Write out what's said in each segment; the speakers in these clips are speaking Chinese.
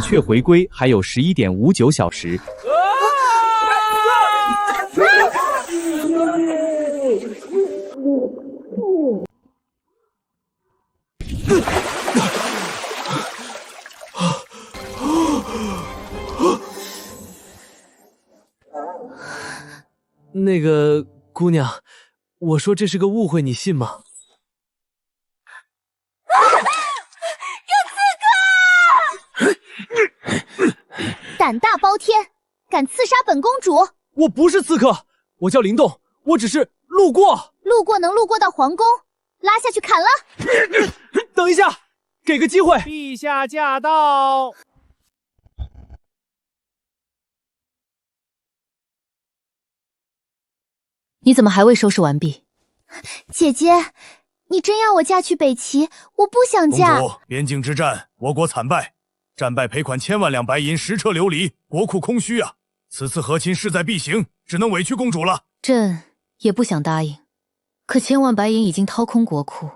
却回归还有11.59小时。那个姑娘，我说这是个误会，你信吗？胆大包天，敢刺杀本公主！我不是刺客，我叫林动，我只是路过。路过能路过到皇宫，拉下去砍了！等一下，给个机会。陛下驾到！你怎么还未收拾完毕？姐姐，你真要我嫁去北齐？我不想嫁。公主，边境之战，我国惨败，战败赔款10,000万两白银，实撤流离，国库空虚啊！此次和亲势在必行，只能委屈公主了。朕也不想答应，可1000万白银已经掏空国库，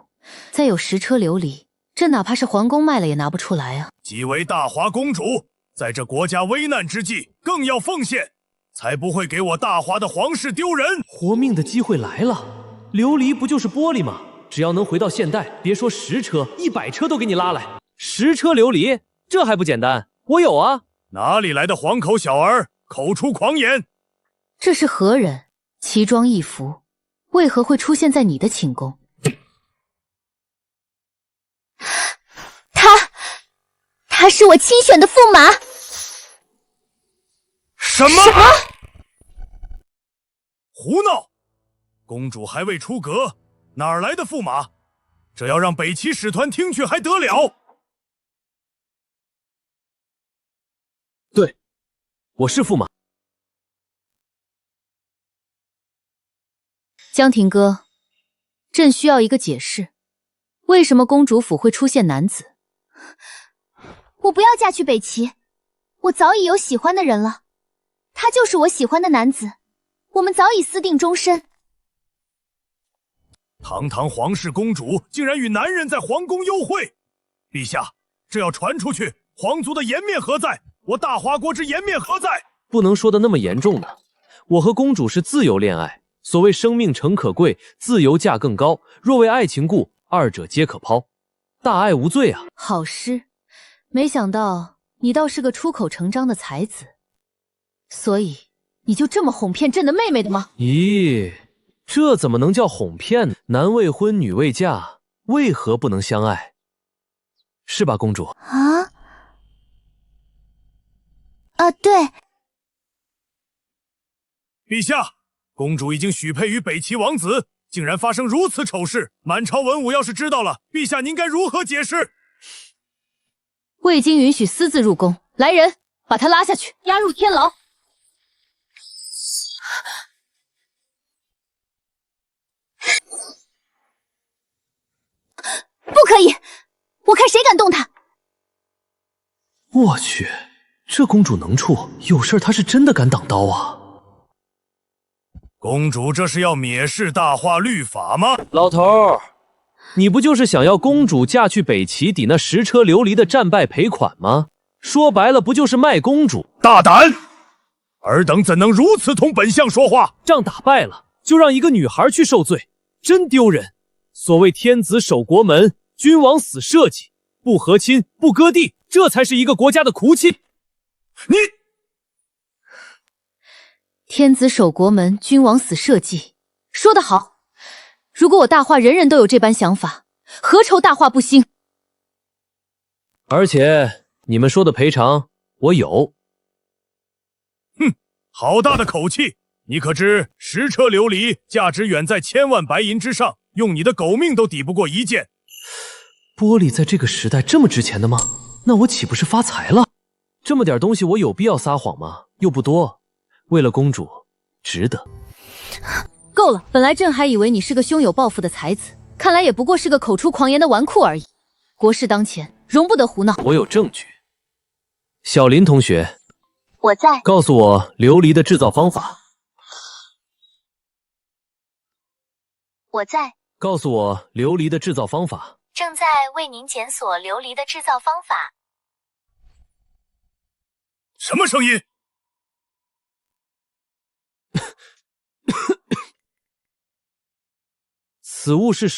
再有10车流离，朕哪怕是皇宫卖了也拿不出来啊！即为大华公主，在这国家危难之际，更要奉献，才不会给我大华的皇室丢人。活命的机会来了，琉璃不就是玻璃吗？只要能回到现代，别说10车，100车都给你拉来。10车琉璃，这还不简单？我有啊！哪里来的黄口小儿，口出狂言？这是何人？奇装异服，为何会出现在你的寝宫？他是我亲选的驸马。什么？胡闹！公主还未出阁，哪儿来的驸马？这要让北齐使团听去还得了？对，我是驸马。江廷哥，朕需要一个解释，为什么公主府会出现男子？我不要嫁去北齐，我早已有喜欢的人了，他就是我喜欢的男子，我们早已私定终身。堂堂皇室公主竟然与男人在皇宫幽会，陛下，这要传出去，皇族的颜面何在？我大华国之颜面何在？不能说的那么严重的，我和公主是自由恋爱，所谓生命诚可贵，自由价更高，若为爱情故，二者皆可抛，大爱无罪啊。好诗，没想到你倒是个出口成章的才子，所以你就这么哄骗朕的妹妹的吗？咦，这怎么能叫哄骗呢？男未婚女未嫁，为何不能相爱？是吧，公主？对。陛下，公主已经许配于北齐王子，竟然发生如此丑事，满朝文武要是知道了，陛下您该如何解释？未经允许私自入宫，来人，把他拉下去，押入天牢。不可以，我看谁敢动他。我去，这公主能处，有事她是真的敢挡刀啊！公主这是要蔑视大化律法吗？老头儿，你不就是想要公主嫁去北齐抵那10车流离的战败赔款吗？说白了不就是卖公主？大胆！尔等怎能如此同本相说话？仗打败了就让一个女孩去受罪，真丢人！所谓天子守国门，君王死社稷，不和亲不割地，这才是一个国家的骨气。你天子守国门，君王死社稷，说得好。如果我大化人人都有这般想法，何愁大化不兴？而且你们说的赔偿我有。哼，好大的口气！你可知10车琉璃价值远在1000万白银之上，用你的狗命都抵不过一件。玻璃在这个时代这么值钱的吗？那我岂不是发财了？这么点东西我有必要撒谎吗？又不多，为了公主，值得。够了，本来朕还以为你是个胸有抱负的才子，看来也不过是个口出狂言的纨绔而已。国事当前，容不得胡闹。我有证据。小林同学，我在。告诉我琉璃的制造方法。我在。告诉我琉璃的制造方法。正在为您检索琉璃的制造方法。什么声音？此物是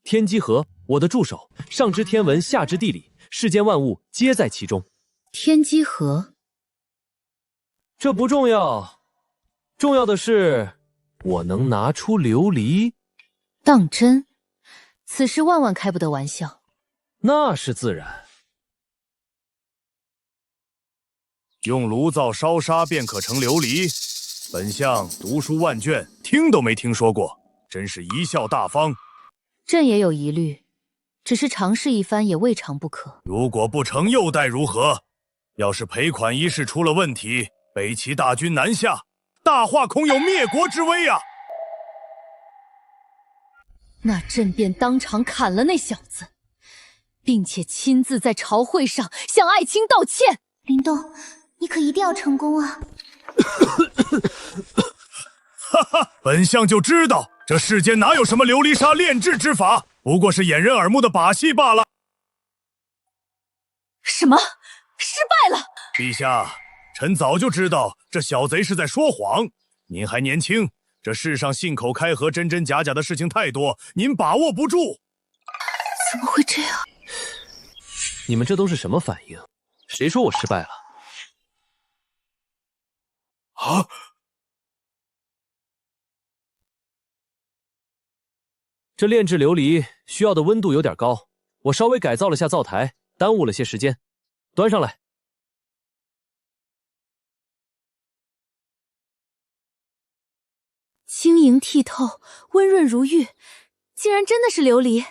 天机盒，我的助手，上知天文，下知地理，世间万物皆在其中。天机盒，这不重要，重要的是我能拿出琉璃。当真？此事万万开不得玩笑。那是自然。用炉灶烧沙便可成琉璃，本相读书万卷，听都没听说过，真是贻笑大方。朕也有疑虑，只是尝试一番也未尝不可。如果不成，又待如何？要是赔款一事出了问题，北齐大军南下，大化恐有灭国之危啊！那朕便当场砍了那小子，并且亲自在朝会上向爱卿道歉。林动，你可一定要成功啊！哈哈，本相就知道这世间哪有什么琉璃砂炼制之法，不过是掩人耳目的把戏罢了。什么？失败了？陛下，臣早就知道这小贼是在说谎。您还年轻，这世上信口开河、真真假假的事情太多，您把握不住。怎么会这样？你们这都是什么反应？谁说我失败了？啊！这炼制琉璃需要的温度有点高，我稍微改造了下灶台，耽误了些时间。端上来。晶莹剔透，温润如玉，竟然真的是琉璃。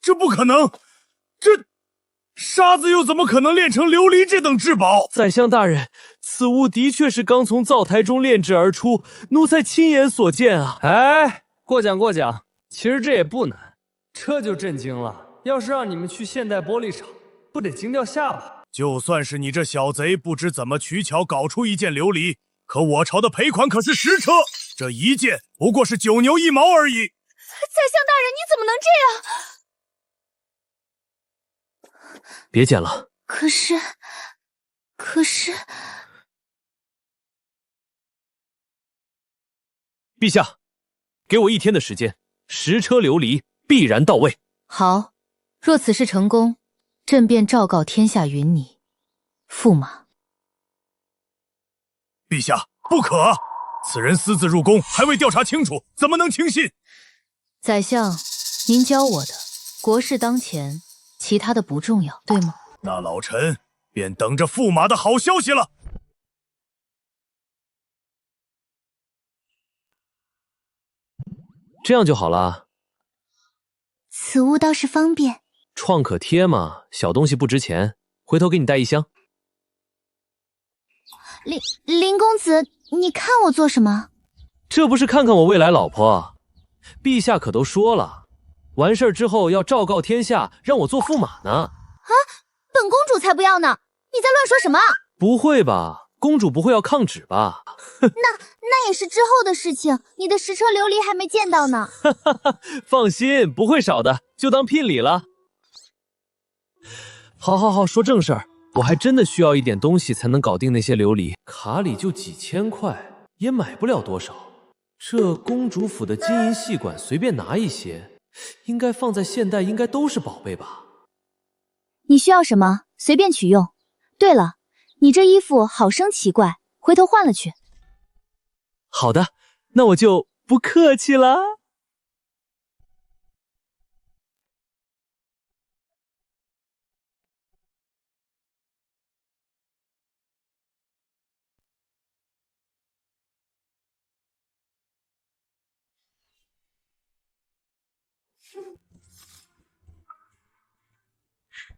这不可能，这沙子又怎么可能炼成琉璃这等至宝？宰相大人，此物的确是刚从灶台中炼制而出，奴才亲眼所见啊！哎，过奖过奖，其实这也不难，这就震惊了。要是让你们去现代玻璃厂，不得惊掉下巴？就算是你这小贼不知怎么取巧搞出一件琉璃，可我朝的赔款可是10车，这一件不过是9牛1毛而已。宰相大人，你怎么能这样？别捡了。可是，陛下，给我1天的时间，10车琉璃必然到位。好，若此事成功，朕便昭告天下云你驸马。陛下，不可！此人私自入宫，还未调查清楚，怎么能轻信？宰相，您教我的，国事当前，其他的不重要，对吗？那老臣便等着驸马的好消息了。这样就好了。此物倒是方便。创可贴嘛，小东西不值钱，回头给你带1箱。林公子，你看我做什么？这不是看看我未来老婆？陛下可都说了，完事儿之后要昭告天下，让我做驸马呢。啊，本公主才不要呢！你在乱说什么？不会吧，公主不会要抗旨吧？那也是之后的事情，你的10车琉璃还没见到呢。放心，不会少的，就当聘礼了。好，说正事儿，我还真的需要一点东西才能搞定那些琉璃，卡里就几千块，也买不了多少。这公主府的金银细管随便拿一些，应该放在现代应该都是宝贝吧？你需要什么，随便取用。对了，你这衣服好生奇怪，回头换了去。好的，那我就不客气了。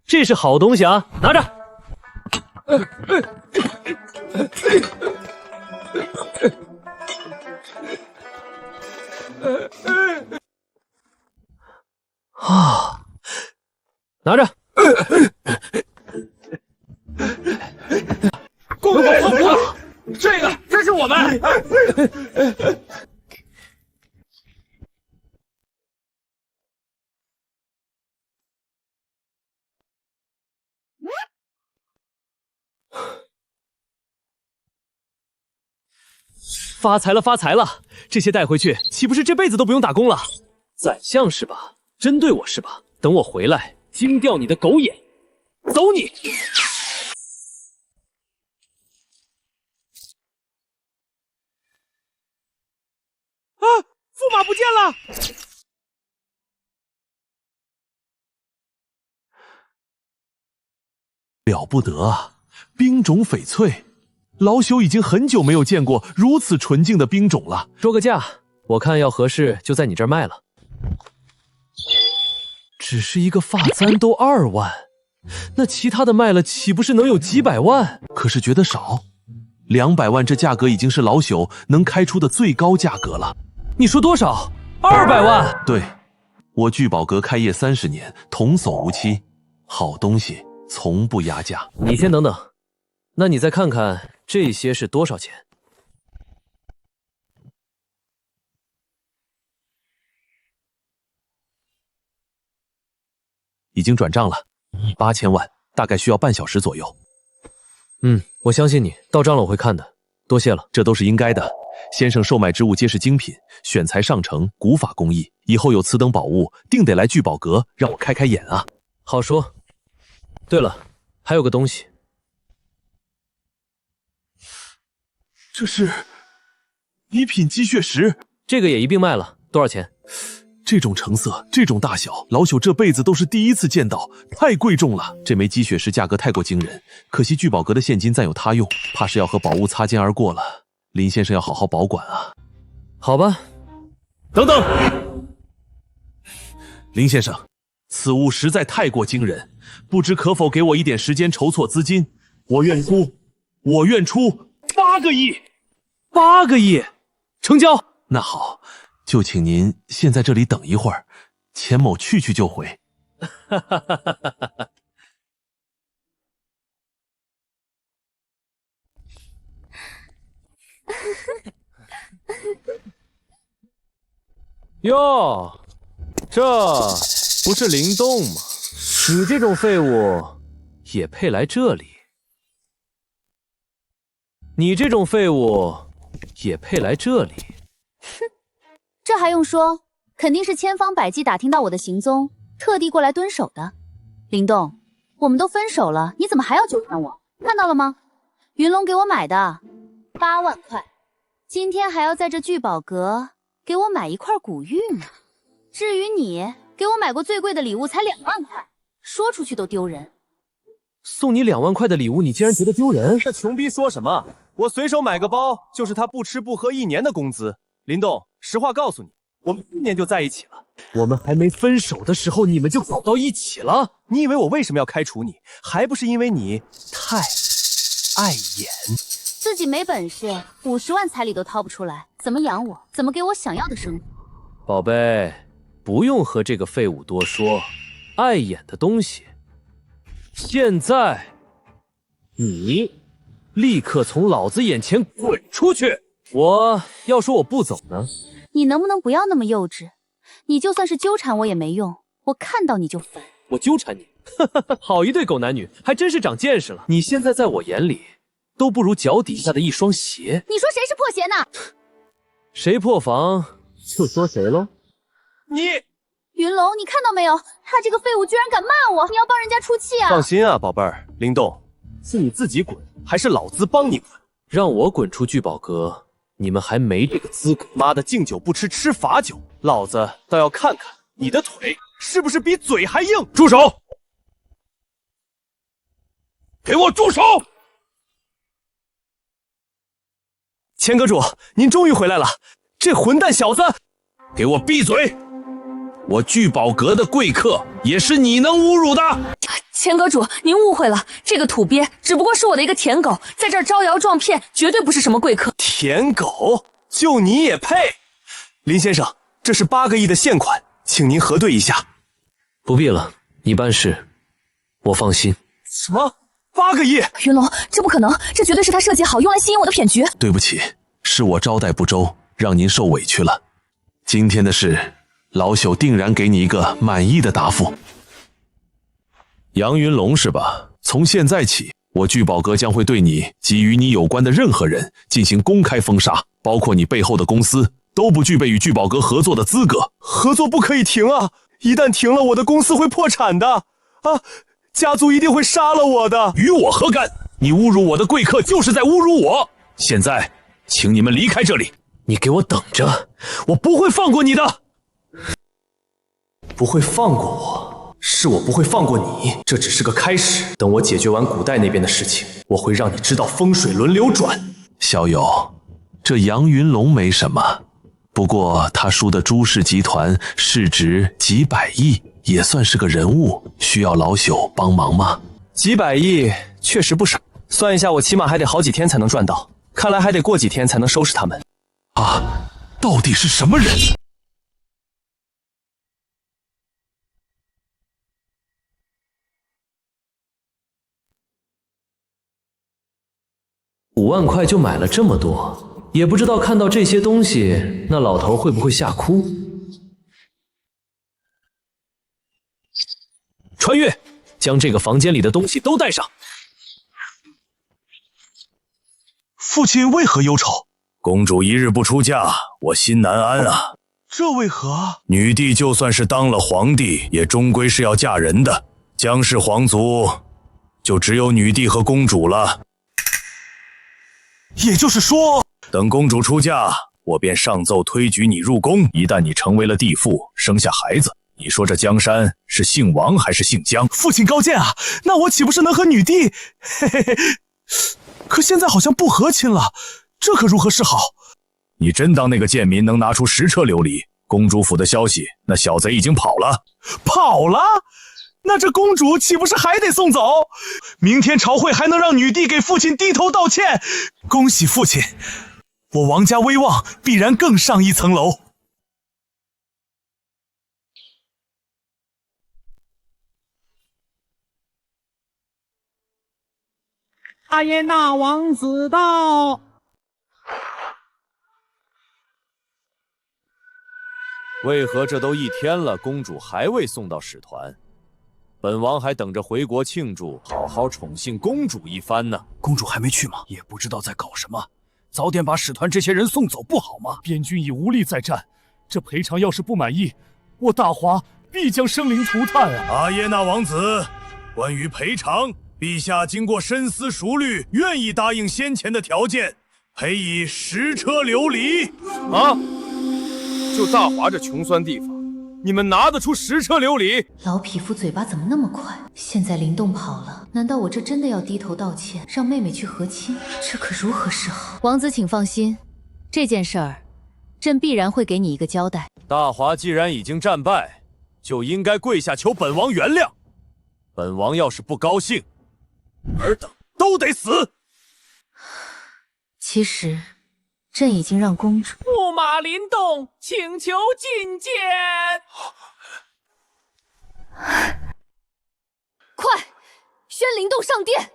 这是好东西啊，拿着。啊，拿着。公主婆婆，这是我们。发财了，发财了！这些带回去，岂不是这辈子都不用打工了？宰相是吧？针对我是吧？等我回来，惊掉你的狗眼！走你！啊，驸马不见了！了不得啊！冰种翡翠，老朽已经很久没有见过如此纯净的冰种了。说个价，我看要合适就在你这儿卖了。只是一个发簪都2万，那其他的卖了岂不是能有几百万？可是觉得少，200万这价格已经是老朽能开出的最高价格了。你说多少？200万？对，我聚宝阁开业30年，童叟无欺，好东西从不压价。你先等等，那你再看看这些是多少钱？已经转账了，8000万，大概需要半小时左右。我相信你，到账了我会看的，多谢了。这都是应该的，先生售卖之物皆是精品，选材上乘，古法工艺，以后有此等宝物，定得来聚宝阁让我开开眼啊。好说。对了，还有个东西，这是一品积血石，这个也一并卖了，多少钱？这种成色，这种大小，老朽这辈子都是第一次见到，太贵重了。这枚积血石价格太过惊人，可惜聚宝阁的现金暂有他用，怕是要和宝物擦肩而过了。林先生要好好保管啊。好吧。等等，林先生，此物实在太过惊人，不知可否给我一点时间筹措资金？我愿出8个亿，8个亿，成交。那好，就请您先在这里等一会儿，钱某去就回。哟，这不是灵动吗？你这种废物也配来这里？你这种废物也配来这里？哼，这还用说，肯定是千方百计打听到我的行踪，特地过来蹲守的。灵动，我们都分手了，你怎么还要纠缠我？看到了吗？云龙给我买的8万块，今天还要在这聚宝阁给我买一块古玉呢。至于你，给我买过最贵的礼物才2万块，说出去都丢人。送你2万块的礼物，你竟然觉得丢人？这穷逼说什么？我随手买个包，就是他不吃不喝1年的工资。林动，实话告诉你，我们今年就在一起了。我们还没分手的时候，你们就搞到一起了？你以为我为什么要开除你？还不是因为你太碍眼。自己没本事，50万彩礼都掏不出来，怎么养我？怎么给我想要的生活？宝贝，不用和这个废物多说，碍眼的东西。现在，你立刻从老子眼前滚出去！我要说我不走呢？你能不能不要那么幼稚？你就算是纠缠我也没用，我看到你就烦。我纠缠你？好一对狗男女，还真是长见识了。你现在在我眼里，都不如脚底下的一双鞋。你说谁是破鞋呢？谁破防就说谁喽。你云龙，你看到没有？他这个废物居然敢骂我！你要帮人家出气啊！放心啊，宝贝儿，灵动，是你自己滚，还是老子帮你滚？让我滚出聚宝阁，你们还没这个资格。妈的，敬酒不吃吃罚酒，老子倒要看看你的腿是不是比嘴还硬！住手！给我住手！千阁主，您终于回来了！这混蛋小子，给我闭嘴！我聚宝阁的贵客也是你能侮辱的？千阁主，您误会了，这个土鳖只不过是我的一个舔狗，在这儿招摇撞骗，绝对不是什么贵客。舔狗？就你也配？林先生，这是8个亿的现款，请您核对一下。不必了，你办事，我放心。什么？8个亿？云龙，这不可能，这绝对是他设计好用来吸引我的骗局。对不起，是我招待不周，让您受委屈了。今天的事，老朽定然给你一个满意的答复。杨云龙是吧？从现在起，我聚宝阁将会对你及与你有关的任何人进行公开封杀，包括你背后的公司，都不具备与聚宝阁合作的资格。合作不可以停啊！一旦停了，我的公司会破产的啊！家族一定会杀了我的。与我何干？你侮辱我的贵客，就是在侮辱我。现在，请你们离开这里。你给我等着，我不会放过你的。不会放过我，是我不会放过你，这只是个开始。等我解决完古代那边的事情，我会让你知道风水轮流转。小友，这杨云龙没什么，不过他输的朱氏集团市值几百亿，也算是个人物，需要老朽帮忙吗？几百亿确实不少，算一下，我起码还得好几天才能赚到，看来还得过几天才能收拾他们。啊，到底是什么人？ 5万块就买了这么多，也不知道看到这些东西，那老头会不会吓哭？穿越，将这个房间里的东西都带上。父亲为何忧愁？公主一日不出嫁，我心难安啊。这为何？女帝就算是当了皇帝，也终归是要嫁人的。江氏皇族就只有女帝和公主了。 也就是说，等公主出嫁，我便上奏推举你入宫。一旦你成为了帝父，生下孩子，你说这江山是姓王还是姓江？父亲高见啊！那我岂不是能和女帝？嘿嘿嘿。可现在好像不和亲了，这可如何是好？你真当那个贱民能拿出10车琉璃？公主府的消息，那小贼已经跑了。跑了？ 那这公主岂不是还得送走？明天朝会还能让女帝给父亲低头道歉。恭喜父亲，我王家威望必然更上一层楼。阿耶纳王子到。为何这都1天了，公主还未送到使团？ 本王还等着回国庆祝，好好宠幸公主一番呢。公主还没去吗？也不知道在搞什么，早点把使团这些人送走不好吗？边军已无力再战，这赔偿要是不满意，我大华必将生灵涂炭啊！阿耶纳王子，关于赔偿，陛下经过深思熟虑，愿意答应先前的条件，赔以10车琉璃。啊！就大华这穷酸地方。 你们拿得出10车琉璃？老匹夫嘴巴怎么那么快？现在灵动跑了，难道我这真的要低头道歉，让妹妹去和亲？这可如何是好？王子，请放心，这件事儿，朕必然会给你一个交代。大华既然已经战败，就应该跪下求本王原谅。本王要是不高兴，尔等都得死。其实。 朕已经让公主驸马林动请求觐见。快，宣灵动上殿！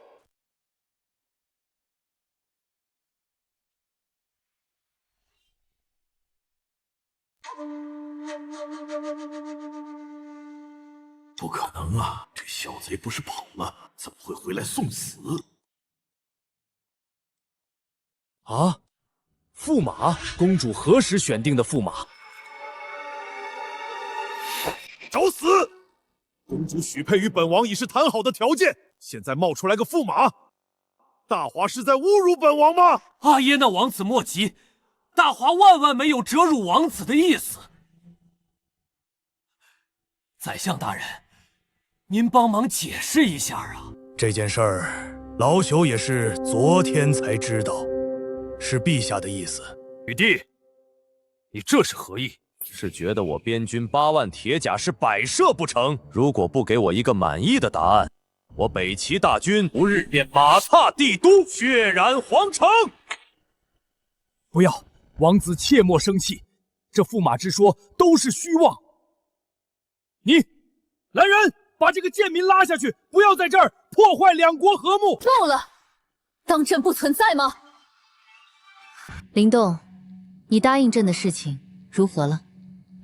不可能啊！这小贼不是跑了，怎么会回来送死？啊！ 驸马，公主何时选定的驸马？找死！公主许配于本王已是谈好的条件，现在冒出来个驸马，大华是在侮辱本王吗？阿耶纳王子莫急，大华万万没有折辱王子的意思。宰相大人，您帮忙解释一下啊！这件事儿，老朽也是昨天才知道。 是陛下的意思，女帝，你这是何意？是觉得我边军8万铁甲是摆设不成？如果不给我一个满意的答案，我北齐大军不日便马踏帝都，血染皇城。不要，王子切莫生气，这驸马之说都是虚妄。你，来人，把这个贱民拉下去，不要在这儿破坏两国和睦。够了，当朕不存在吗？ 灵动，你答应朕的事情如何了？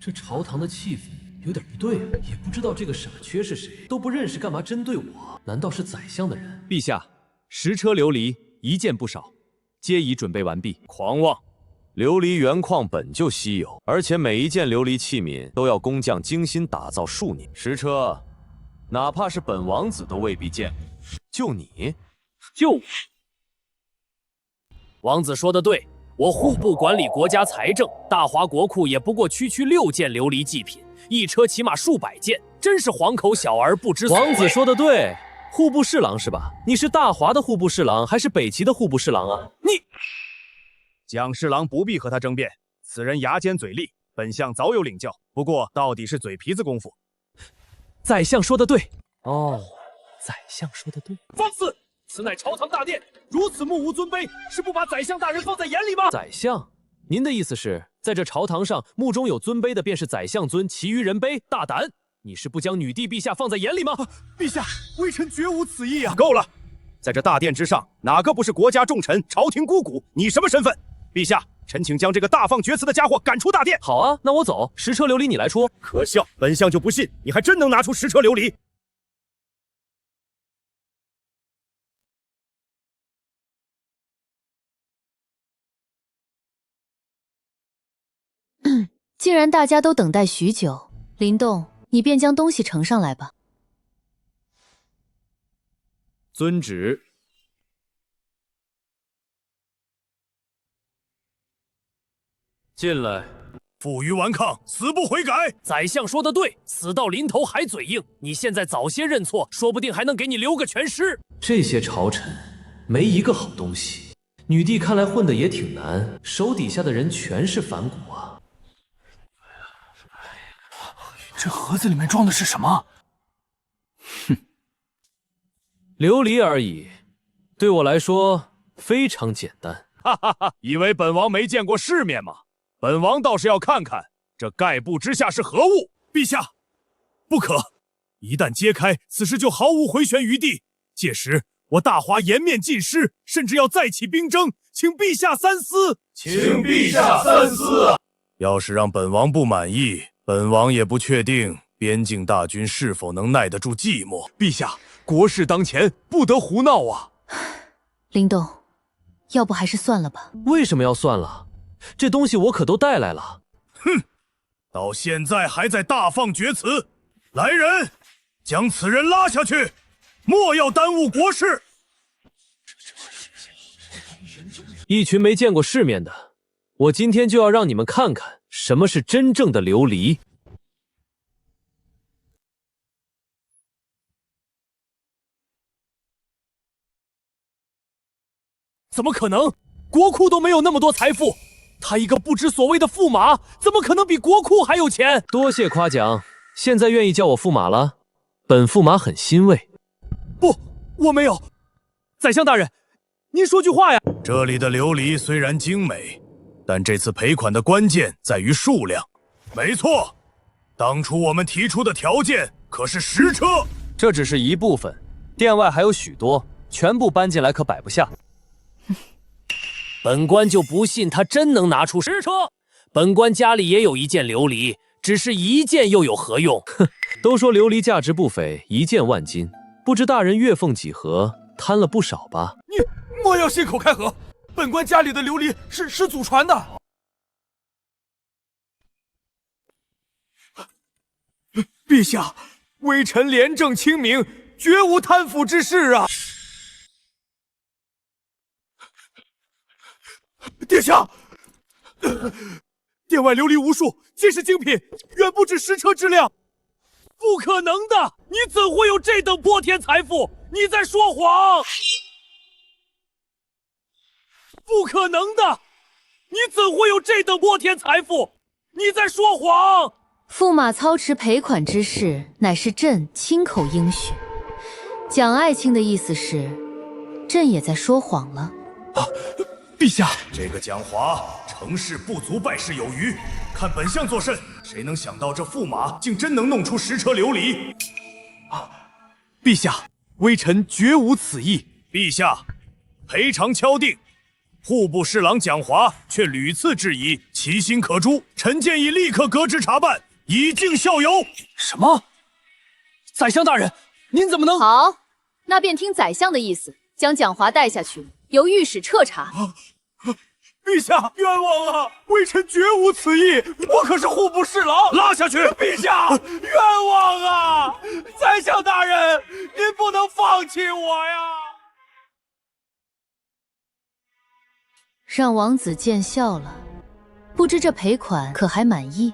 这朝堂的气氛有点不对啊，也不知道这个傻缺是谁，都不认识，干嘛针对我？难道是宰相的人？陛下， 10车琉璃，一件不少，皆已准备完毕。狂妄！琉璃原矿本就稀有，而且每一件琉璃器皿都要工匠精心打造数年。10车，哪怕是本王子都未必见过。就你，王子说的对，我户部管理国家财政，大华国库也不过区6件琉璃祭品，一车起码数百件，真是黄口小儿不知所谓。王子说的对，户部侍郎是吧？你是大华的户部侍郎还是北齐的户部侍郎啊？蒋侍郎不必和他争辩，此人牙尖嘴利，本相早有领教。不过到底是嘴皮子功夫。宰相说的对。哦，宰相说的对。放肆！此乃朝堂大殿，如此目无尊卑，是不把宰相大人放在眼里吗？宰相，您的意思是，在这朝堂上，目中有尊卑的便是宰相尊，其余人卑。大胆！你是不将女帝陛下放在眼里吗？陛下，微臣绝无此意啊！够了！在这大殿之上，哪个不是国家重臣、朝廷姑姑？你什么身份？陛下，臣请将这个大放厥词的家伙赶出大殿。好啊，那我走，10车琉璃你来出。可笑，本相就不信你还真能拿出10车琉璃。既然大家都等待许久，林动，你便将东西呈上来吧。遵旨。进来。负隅顽抗，死不悔改。宰相说的对，死到临头还嘴硬，你现在早些认错，说不定还能给你留个全尸。这些朝臣没一个好东西，女帝看来混得也挺难，手底下的人全是反骨啊。这盒子里面装的是什么？哼，琉璃而已，对我来说非常简单。哈哈哈！以为本王没见过世面吗？本王倒是要看看这盖布之下是何物。陛下，不可！一旦揭开，此事就毫无回旋余地。届时我大华颜面尽失，甚至要再起兵争，请陛下三思。请陛下三思。要是让本王不满意，本王也不确定边境大军是否能耐得住寂寞。陛下，国事当前，不得胡闹啊！林动，要不还是算了吧。为什么要算了？这东西我可都带来了。哼，到现在还在大放厥词。来人，将此人拉下去，莫要耽误国事。一群没见过世面的，我今天就要让你们看看什么是真正的琉璃。怎么可能？国库都没有那么多财富，他一个不知所谓的驸马，怎么可能比国库还有钱？多谢夸奖，现在愿意叫我驸马了，本驸马很欣慰。不，我没有。宰相大人，您说句话呀！这里的琉璃虽然精美，但这次赔款的关键在于数量。没错，当初我们提出的条件可是10车。这只是一部分，殿外还有许多，全部搬进来可摆不下。本官就不信他真能拿出10车。本官家里也有一件琉璃，只是一件又有何用？哼，都说琉璃价值不菲，一件万金，不知大人月俸几何，贪了不少吧？你莫要信口开河，本官家里的琉璃是祖传的。陛下，微臣廉政清明，绝无贪腐之事啊！殿下，殿外琉璃无数，皆是精品，远不止10车之量。不可能的！你怎会有这等泼天财富？你在说谎！不可能的！你怎会有这等泼天财富？你在说谎！驸马操持赔款之事，乃是朕亲口应许。蒋爱卿的意思是，朕也在说谎了。啊，陛下，这个蒋华成事不足，败事有余，看本相作甚！谁能想到这驸马竟真能弄出10车琉璃？啊，陛下，微臣绝无此意。陛下，赔偿敲定。户部侍郎蒋华却屡次质疑，其心可诛。臣建议立刻革职查办，以儆效尤。什么？宰相大人，您怎么能……好，那便听宰相的意思，将蒋华带下去，由御史彻查。陛下冤枉啊！微臣绝无此意，我可是户部侍郎。拉下去！陛下冤枉啊！宰相大人，您不能放弃我呀！让王子见笑了，不知这赔款可还满意？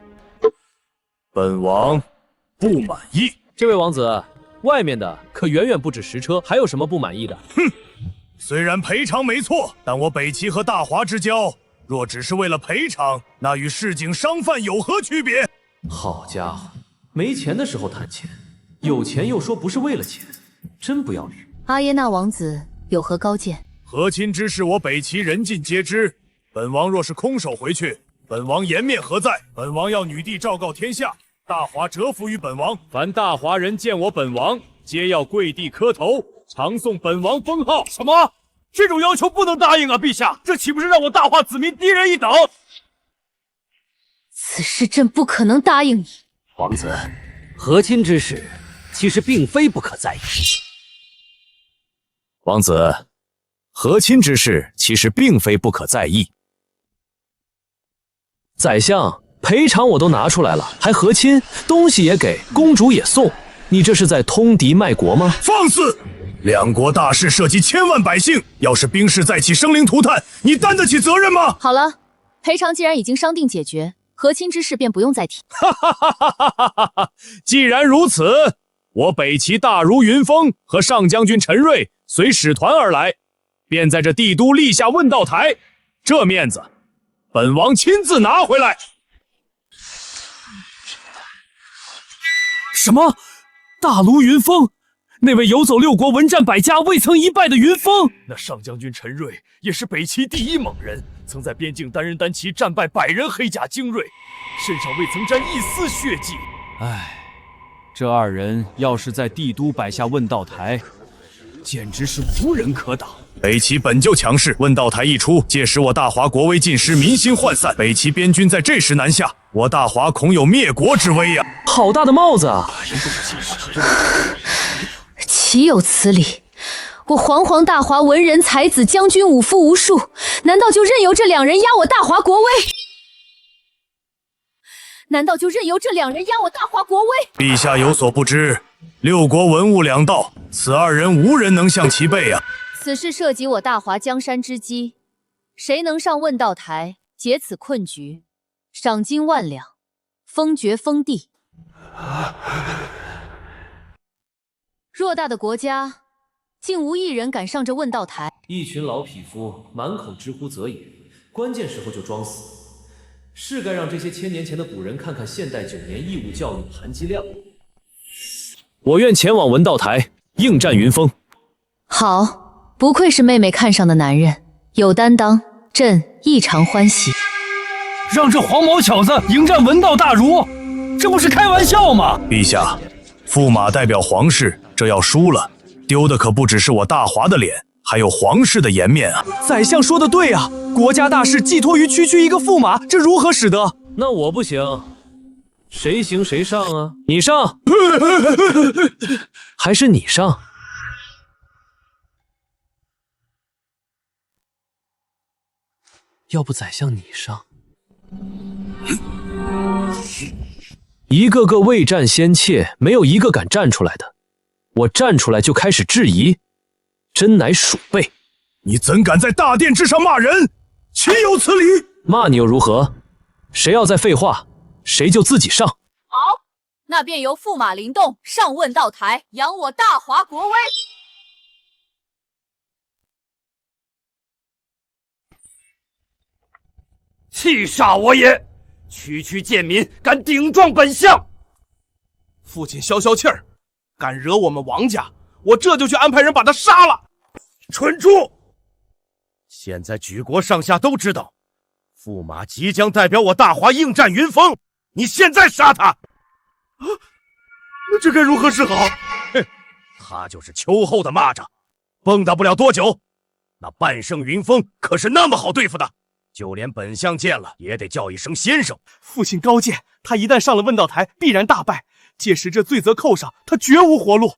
本王不满意。这位王子，外面的可远远不止10车，还有什么不满意的？哼！虽然赔偿没错，但我北齐和大华之交，若只是为了赔偿，那与市井商贩有何区别？好家伙，没钱的时候谈钱，有钱又说不是为了钱，真不要脸。阿耶纳王子有何高见？和亲之事，我北齐人尽皆知。本王若是空手回去，本王颜面何在？本王要女帝昭告天下，大华折服于本王。凡大华人见我本王，皆要跪地磕头，常颂本王封号。什么？这种要求不能答应啊，陛下！这岂不是让我大华子民低人一等？此事朕不可能答应你。王子，和亲之事其实并非不可在意。王子，和亲之事其实并非不可在意。宰相，赔偿我都拿出来了，还和亲，东西也给，公主也送，你这是在通敌卖国吗？放肆！两国大事涉及千万百姓，要是兵士再起生灵涂炭，你担得起责任吗？好了，赔偿既然已经商定解决，和亲之事便不用再提。既然如此，我北齐大儒云峰和上将军陈瑞随使团而来，便在这帝都立下问道台，这面子，本王亲自拿回来。什么？大卢云峰？那位游走6国、文战百家、未曾一败的云峰？那上将军陈瑞也是北齐第一猛人，曾在边境单人单骑战败100人黑甲精锐，身上未曾沾一丝血迹。唉，这2人要是在帝都摆下问道台，简直是无人可挡。北齐本就强势，问道台一出，届时我大华国威尽失，民心涣散。北齐边军在这时南下，我大华恐有灭国之危呀！好大的帽子啊！岂有此理！我煌煌大华文人才子，将军武夫无数，难道就任由这2人压我大华国威？难道就任由这2人压我大华国威？陛下有所不知，6国文武两道，此2人无人能向其背啊！此事涉及我大华江山之基，谁能上问道台解此困局，赏金10000两，封爵封地。偌大的国家，竟无一人敢上这问道台。一群老匹夫满口之乎则也，关键时候就装死，是该让这些1000年前的古人看看现代9年义务教育的含金量。我愿前往文道台应战云峰。好，不愧是妹妹看上的男人，有担当，朕异常欢喜。让这黄毛小子迎战文道大儒，这不是开玩笑吗？陛下，驸马代表皇室，这要输了，丢的可不只是我大华的脸，还有皇室的颜面啊！宰相说的对啊，国家大事寄托于区区一个驸马，这如何使得？那我不行，谁行谁上啊？你上，还是你上？要不宰相你上？一个个未战先怯，没有一个敢站出来的。我站出来就开始质疑，真乃鼠辈！你怎敢在大殿之上骂人？岂有此理！骂你又如何？谁要再废话，谁就自己上。好，那便由驸马林动上问道台，扬我大华国威。气煞我也！区区贱民敢顶撞本相！父亲消消气儿，敢惹我们王家，我这就去安排人把他杀了。蠢猪！现在举国上下都知道，驸马即将代表我大华应战云峰，你现在杀他，那这该如何是好？哼，他就是秋后的蚂蚱，蹦跶不了多久。那半圣云峰可是那么好对付的，就连本相见了也得叫一声先生。父亲高见，他一旦上了问道台，必然大败，届时这罪责扣上，他绝无活路。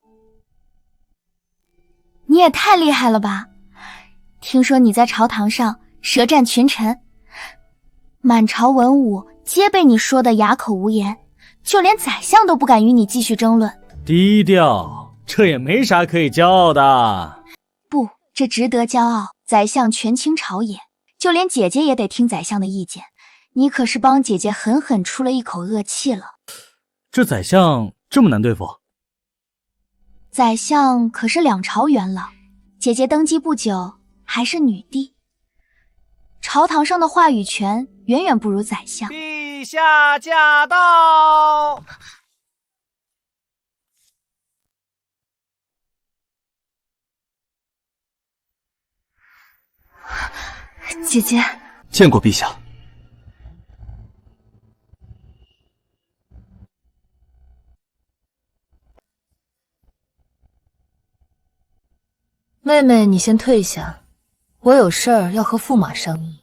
你也太厉害了吧！听说你在朝堂上舌战群臣，满朝文武皆被你说得哑口无言，就连宰相都不敢与你继续争论。低调，这也没啥可以骄傲的。不，这值得骄傲。宰相权倾朝野，就连姐姐也得听宰相的意见。你可是帮姐姐狠狠出了一口恶气了。这宰相这么难对付？宰相可是2朝元老，姐姐登基不久，还是女帝，朝堂上的话语权远远不如宰相。陛下驾到！姐姐，见过陛下。妹妹，你先退下，我有事儿要和驸马商议。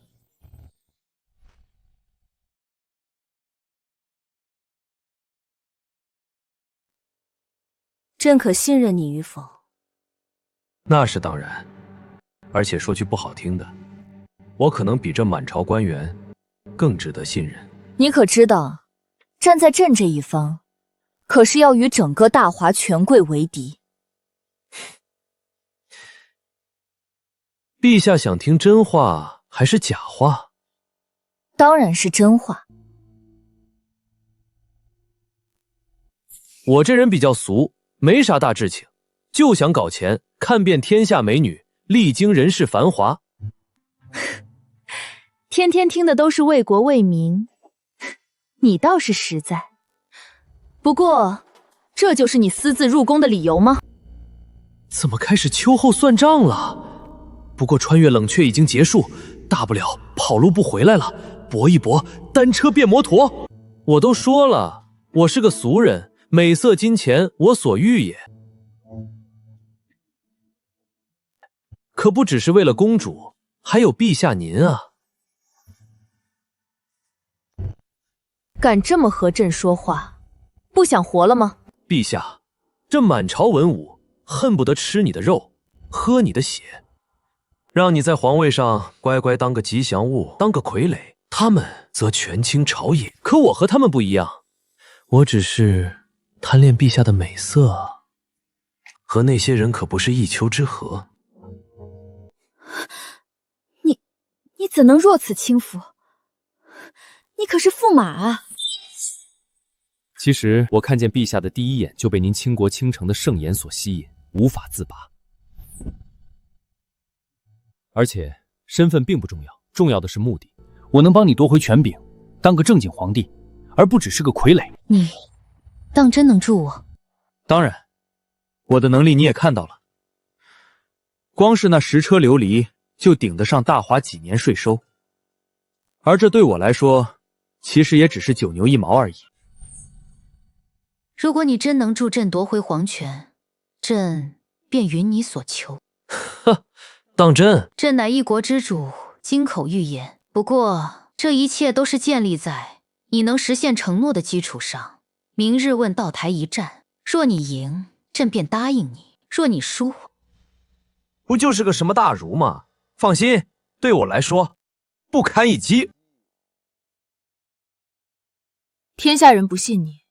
朕可信任你与否？那是当然，而且说句不好听的，我可能比这满朝官员更值得信任。你可知道，站在朕这一方，可是要与整个大华权贵为敌。陛下想听真话还是假话？当然是真话。我这人比较俗，没啥大志情，就想搞钱，看遍天下美女，历经人世繁华。天天听的都是为国为民，你倒是实在。不过，这就是你私自入宫的理由吗？怎么开始秋后算账了？不过穿越冷却已经结束，大不了跑路不回来了，搏一搏，单车变摩托。我都说了，我是个俗人，美色金钱我所欲也。可不只是为了公主，还有陛下您啊！敢这么和朕说话，不想活了吗？陛下，这满朝文武恨不得吃你的肉，喝你的血。让你在皇位上乖乖当个吉祥物，当个傀儡，他们则权倾朝野。可我和他们不一样，我只是贪恋陛下的美色，和那些人可不是一丘之貉。你怎能若此轻浮？你可是驸马啊！其实我看见陛下的第一眼就被您倾国倾城的盛颜所吸引，无法自拔。而且身份并不重要，重要的是目的。我能帮你夺回权柄，当个正经皇帝，而不只是个傀儡。你当真能助我？当然，我的能力你也看到了，光是那10车琉璃就顶得上大华几年税收，而这对我来说，其实也只是9牛1毛而已。如果你真能助朕夺回皇权，朕便允你所求。呵，当真？朕乃一国之主，金口玉言。不过这一切都是建立在你能实现承诺的基础上。明日问道台一战，若你赢，朕便答应你；若你输，不就是个什么大儒吗？放心，对我来说，不堪一击。天下人不信你，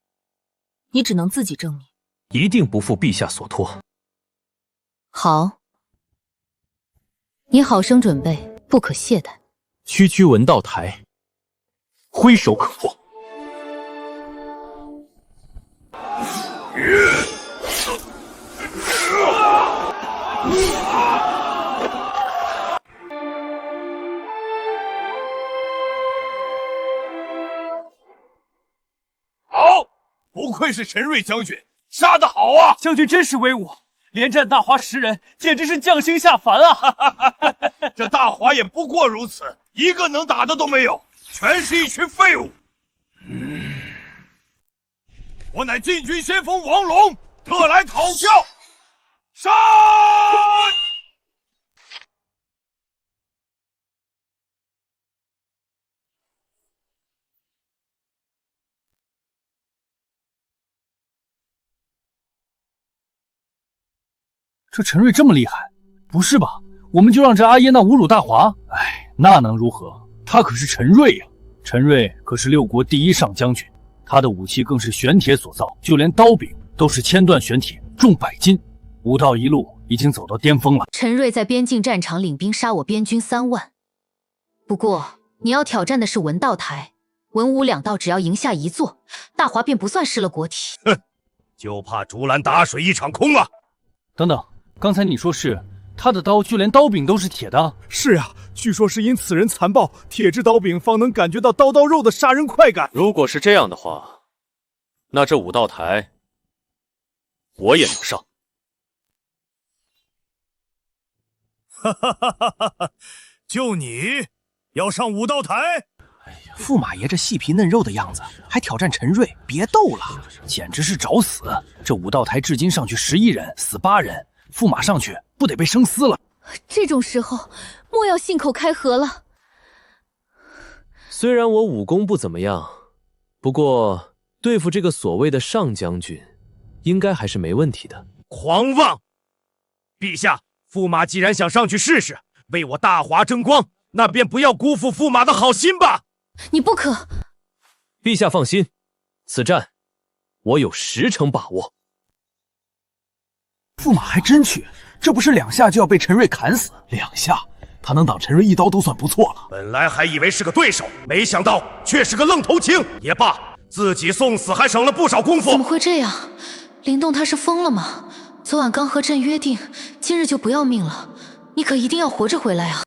你只能自己证明。一定不负陛下所托。好，你好生准备，不可懈怠。区区文道台，挥手可破。好，不愧是陈瑞将军，杀得好啊！将军真是威武，连战大华10人，简直是降星下凡啊！这大华也不过如此，一个能打的都没有，全是一群废物。我乃禁军先锋王龙，特来讨教。杀！这陈瑞这么厉害，不是吧？我们就让这阿耶娜侮辱大华？哎，那能如何？他可是陈瑞呀！陈瑞可是6国第1上将军，他的武器更是玄铁所造，就连刀柄都是千锻玄铁，重100斤。武道一路已经走到巅峰了。陈瑞在边境战场领兵杀我边军3万，不过你要挑战的是文道台，文武两道只要赢下1座，大华便不算失了国体。哼，就怕竹篮打水一场空啊！等等，刚才你说是他的刀，就连刀柄都是铁的？是啊，据说是因此人残暴，铁制刀柄方能感觉到刀刀肉的杀人快感。如果是这样的话，那这武道台我也能上。哈哈哈哈哈！就你要上武道台？驸马爷这细皮嫩肉的样子，还挑战陈瑞，别斗了，简直是找死！这武道台至今上去11人，死8人，驸马上去不得被生撕了？这种时候莫要信口开河了。虽然我武功不怎么样，不过对付这个所谓的上将军，应该还是没问题的。狂妄！陛下，驸马既然想上去试试，为我大华争光，那便不要辜负驸马的好心吧。你不可！陛下放心，此战我有10成把握。驸马还真去，这不是2下就要被陈瑞砍死？2下，他能挡陈瑞1刀都算不错了。本来还以为是个对手，没想到却是个愣头青。也罢，自己送死还省了不少功夫。怎么会这样？林动他是疯了吗？昨晚刚和朕约定，今日就不要命了。你可一定要活着回来啊！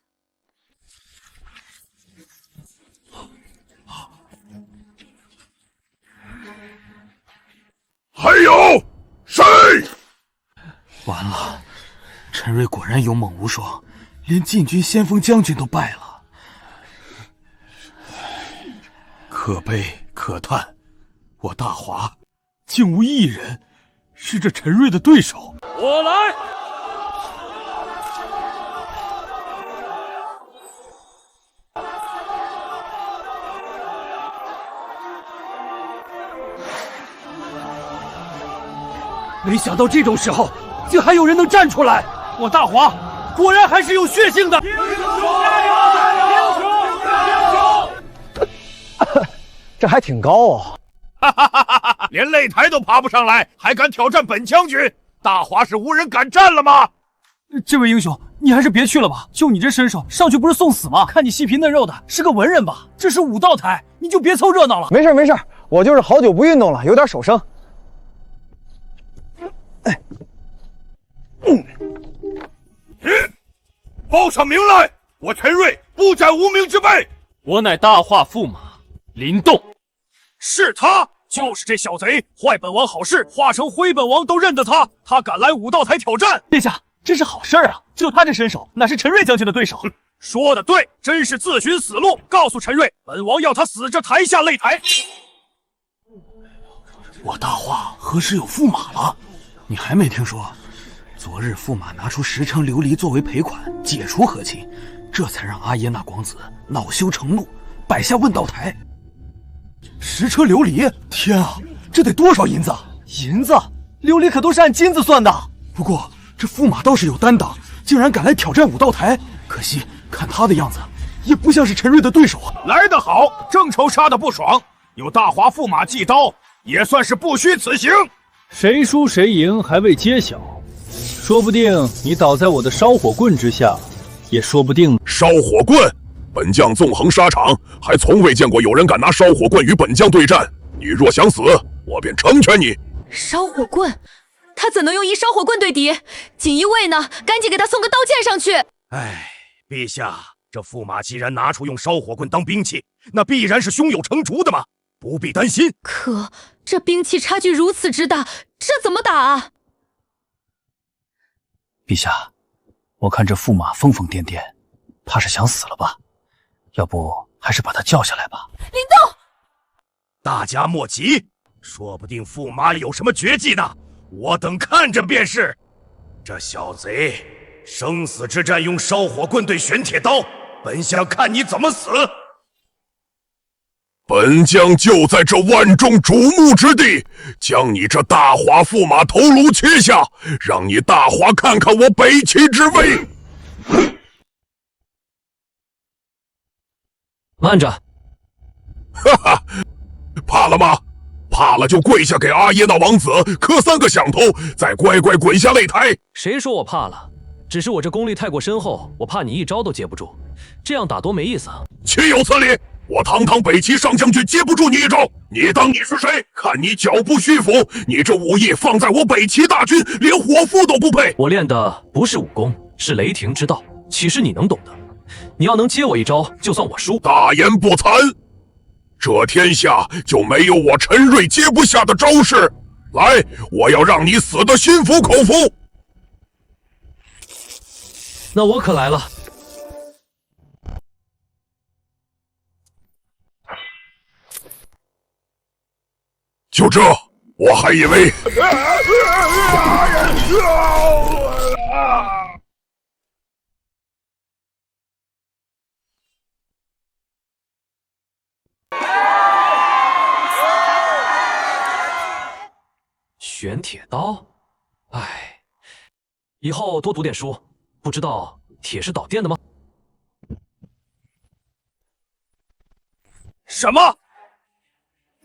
还有谁？完了，陈瑞果然勇猛无双，连禁军先锋将军都败了。可悲可叹，我大华竟无一人是这陈瑞的对手。我来。没想到这种时候，竟还有人能站出来！我大华果然还是有血性的。英雄加油！英雄！这还挺高哦。哈哈哈哈哈！连擂台都爬不上来，还敢挑战本将军？大华是无人敢战了吗？这位英雄，你还是别去了吧。就你这身手，上去不是送死吗？看你细皮嫩肉的，是个文人吧？这是武道台，你就别凑热闹了。没事没事，我就是好久不运动了，有点手生。报上名来！我陈瑞不斩无名之辈。我乃大化驸马林动。是他，就是这小贼，坏本王好事，化成灰本王都认得他。他敢来武道台挑战，殿下，这是好事啊！就他这身手，哪是陈瑞将军的对手？说的对，真是自寻死路。告诉陈瑞，本王要他死这台下擂台。我大化何时有驸马了？你还没听说？昨日驸马拿出10车琉璃作为赔款，解除和亲，这才让阿耶纳广子恼羞成怒，摆下问道台。10车琉璃，天啊，这得多少银子？银子？琉璃可都是按金子算的。不过这驸马倒是有担当，竟然敢来挑战武道台。可惜看他的样子，也不像是陈瑞的对手啊。来得好，正愁杀得不爽，有大华驸马祭刀，也算是不虚此行。谁输谁赢还未揭晓，说不定你倒在我的烧火棍之下，也说不定。烧火棍，本将纵横沙场，还从未见过有人敢拿烧火棍与本将对战。你若想死，我便成全你。烧火棍，他怎能用一烧火棍对敌？锦衣卫呢？赶紧给他送个刀剑上去！哎，陛下，这驸马既然拿出用烧火棍当兵器，那必然是胸有成竹的嘛，不必担心。可这兵器差距如此之大，这怎么打啊？陛下，我看这驸马疯疯癫癫，怕是想死了吧？要不还是把他叫下来吧。林动，大家莫急，说不定驸马有什么绝技呢，我等看着便是。这小贼生死之战用烧火棍对玄铁刀，本想看你怎么死。本将就在这万众瞩目之地，将你这大华驸马头颅切下，让你大华看看我北齐之威！慢着！哈哈，怕了吗？怕了就跪下给阿耶纳王子磕3个响头，再乖乖滚下擂台。谁说我怕了？只是我这功力太过深厚，我怕你一招都接不住，这样打多没意思啊！岂有此理！我堂堂北齐上将军接不住你一招，你当你是谁？看你脚步虚浮，你这武艺放在我北齐大军，连伙夫都不配。我练的不是武功，是雷霆之道，岂是你能懂的？你要能接我一招，就算我输。大言不惭！这天下就没有我陈瑞接不下的招式。来，我要让你死得心服口服。那我可来了。就这，我还以为……玄铁刀，哎，以后多读点书。不知道铁是导电的吗？什么？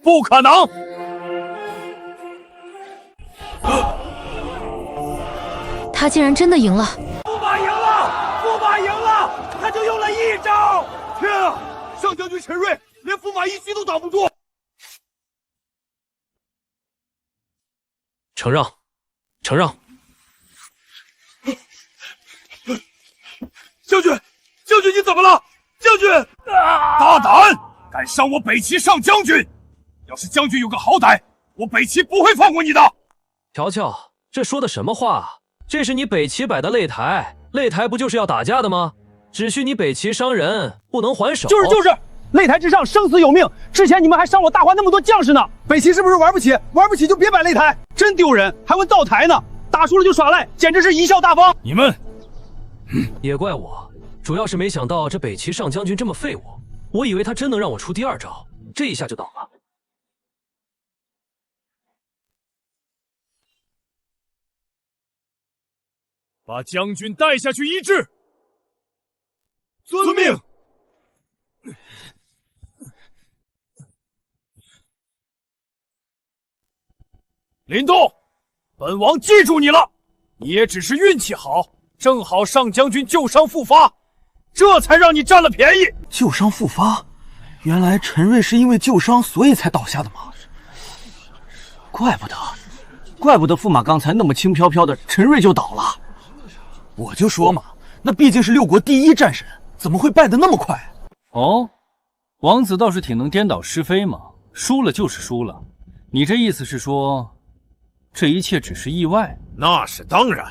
不可能！他竟然真的赢了！驸马赢了！驸马赢了！他就用了一招！天啊！上将军陈瑞连驸马一击都挡不住！承让，承让！将军，将军你怎么了？将军！大胆，敢伤我北齐上将军！要是将军有个好歹，我北齐不会放过你的！乔乔，这说的什么话？这是你北齐摆的擂台，擂台不就是要打架的吗？只需你北齐伤人，不能还手。就是，擂台之上生死有命。之前你们还伤我大华那么多将士呢，北齐是不是玩不起？玩不起就别摆擂台，真丢人！还问倒台呢，打输了就耍赖，简直是贻笑大方。你们，也怪我，主要是没想到这北齐上将军这么废物，我以为他真能让我出第2招，这一下就倒了。把将军带下去医治。遵命。林动，本王记住你了，你也只是运气好，正好上将军旧伤复发，这才让你占了便宜。旧伤复发，原来陈瑞是因为旧伤所以才倒下的吗？怪不得驸马刚才那么轻飘飘的，陈瑞就倒了。我就说嘛，那毕竟是6国第1战神，怎么会败得那么快？哦，王子倒是挺能颠倒是非嘛，输了就是输了。你这意思是说，这一切只是意外？那是当然。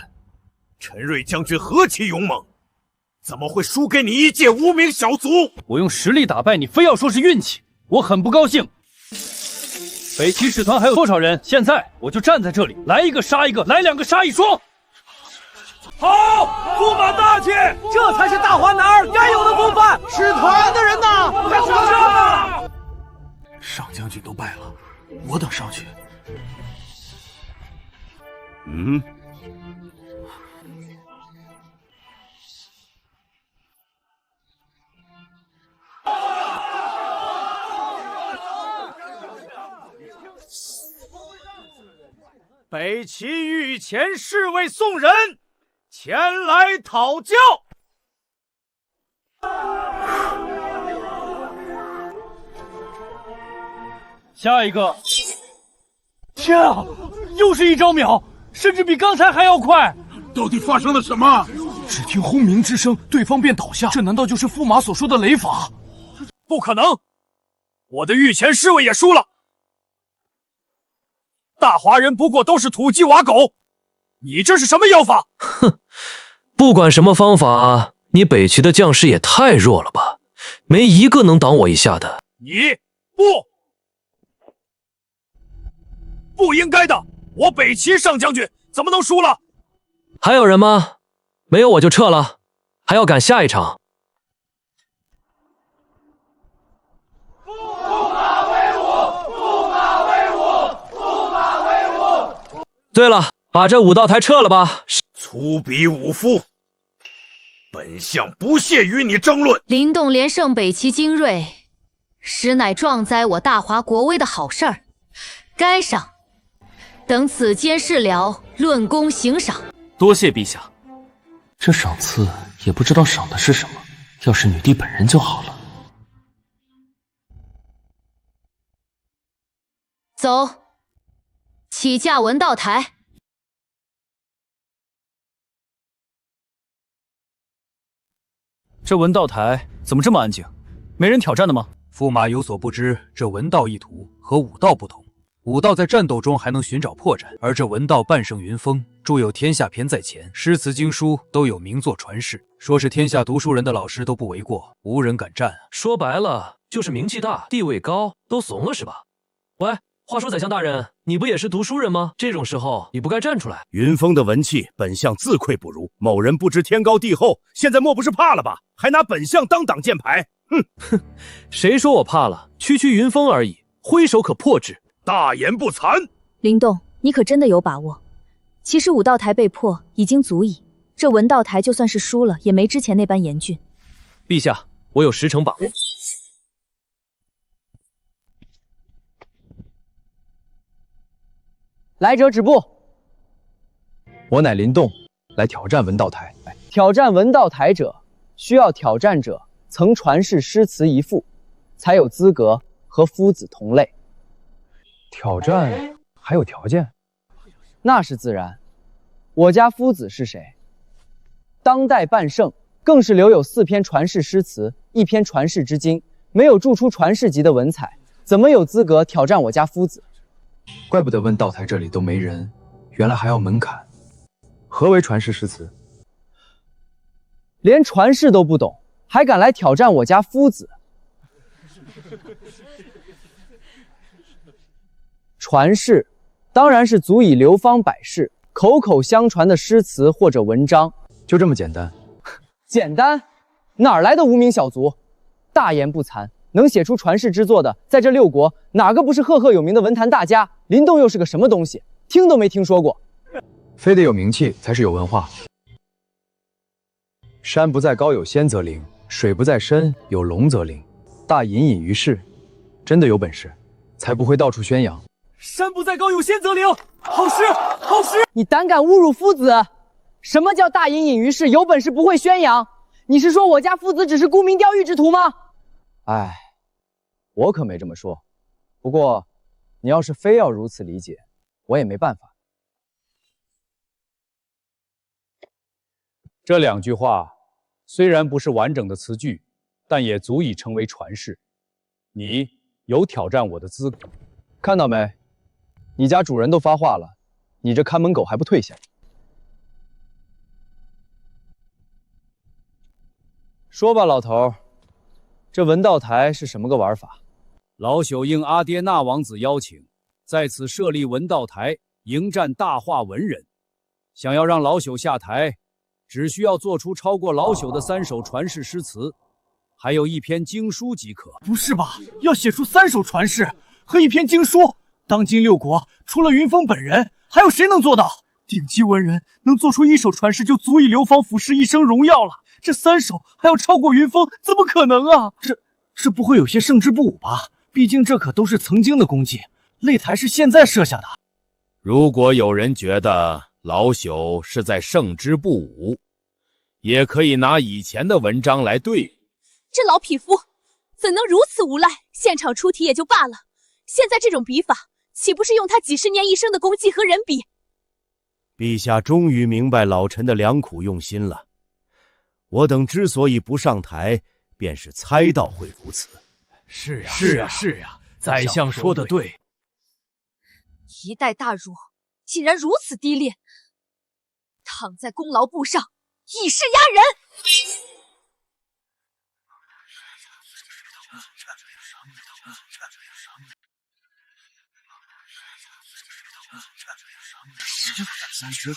陈瑞将军何其勇猛，怎么会输给你一介无名小卒？我用实力打败你，非要说是运气，我很不高兴。北齐使团还有多少人？现在我就站在这里，来一个杀一个，来2个杀1双。好，驸马大气，这才是大华男儿该有的风范。使团的人呐，快上去！上将军都败了，我等上去。北齐御前侍卫宋人前来讨教。下一个。天啊，又是一招秒，甚至比刚才还要快。到底发生了什么？只听轰鸣之声，对方便倒下。这难道就是驸马所说的雷法？不可能，我的御前侍卫也输了。大华人不过都是土鸡瓦狗，你这是什么妖法？哼，不管什么方法，你北齐的将士也太弱了吧，没一个能挡我一下的。你不应该的，我北齐上将军怎么能输了？还有人吗？没有我就撤了，还要赶下一场。驸马对了，把这武道台撤了吧。粗鄙武夫，本相不屑与你争论。林动连胜北齐精锐，实乃壮哉我大华国威的好事儿，该赏。等此间事了，论功行赏。多谢陛下。这赏赐也不知道赏的是什么，要是女帝本人就好了。走，起驾文道台。这文道台怎么这么安静？没人挑战的吗？驸马有所不知，这文道一途和武道不同。武道在战斗中还能寻找破绽，而这文道半圣云峰，著有天下篇在前，诗词经书都有名作传世，说是天下读书人的老师都不为过，无人敢战。说白了就是名气大，地位高，都怂了是吧？喂，话说宰相大人，你不也是读书人吗？这种时候你不该站出来。云峰的文气，本相自愧不如。某人不知天高地厚，现在莫不是怕了吧？还拿本相当挡箭牌？哼，谁说我怕了？区区云峰而已，挥手可破之。大言不惭！林动，你可真的有把握？其实武道台被破已经足矣，这文道台就算是输了，也没之前那般严峻。陛下，我有10成把握。来者止步！我乃林动，来挑战文道台。挑战文道台者，需要挑战者曾传世诗词一赋，才有资格和夫子同类。挑战还有条件？那是自然。我家夫子是谁？当代半圣，更是留有4篇传世诗词，1篇传世之经，没有著出传世级的文采，怎么有资格挑战我家夫子？怪不得问道台这里都没人，原来还要门槛。何为传世诗词？连传世都不懂，还敢来挑战我家夫子？传世当然是足以流芳百世、口口相传的诗词或者文章，就这么简单？简单？哪来的无名小卒？大言不惭！能写出传世之作的，在这6国哪个不是赫赫有名的文坛大家？林动又是个什么东西？听都没听说过。非得有名气才是有文化。山不在高有仙则灵，水不在深有龙则灵。大隐隐于市，真的有本事，才不会到处宣扬。山不在高有仙则灵，好诗，好诗！你胆敢侮辱夫子？什么叫大隐隐于市？有本事不会宣扬？你是说我家夫子只是沽名钓誉之徒吗？哎，我可没这么说。不过，你要是非要如此理解，我也没办法。这2句话虽然不是完整的词句，但也足以成为传世。你有挑战我的资格。看到没？你家主人都发话了，你这看门狗还不退下？说吧，老头，这文道台是什么个玩法？老朽应阿爹那王子邀请，在此设立文道台，迎战大化文人。想要让老朽下台，只需要做出超过老朽的3首传世诗词，还有1篇经书即可。不是吧？要写出3首传世和1篇经书？当今6国除了云峰本人，还有谁能做到？顶级文人能做出1首传世，就足以流芳俯世，一生荣耀了。这3首还要超过云峰，怎么可能啊？这不会有些胜之不武吧？毕竟这可都是曾经的功绩，擂台是现在设下的。如果有人觉得老朽是在胜之不武，也可以拿以前的文章来对比。这老匹夫怎能如此无赖？现场出题也就罢了，现在这种比法，岂不是用他几10年一生的功绩和人比？陛下终于明白老臣的良苦用心了。我等之所以不上台，便是猜到会如此。是呀，宰相说的对。一代大儒竟然如此低劣，躺在功劳簿上以势压人。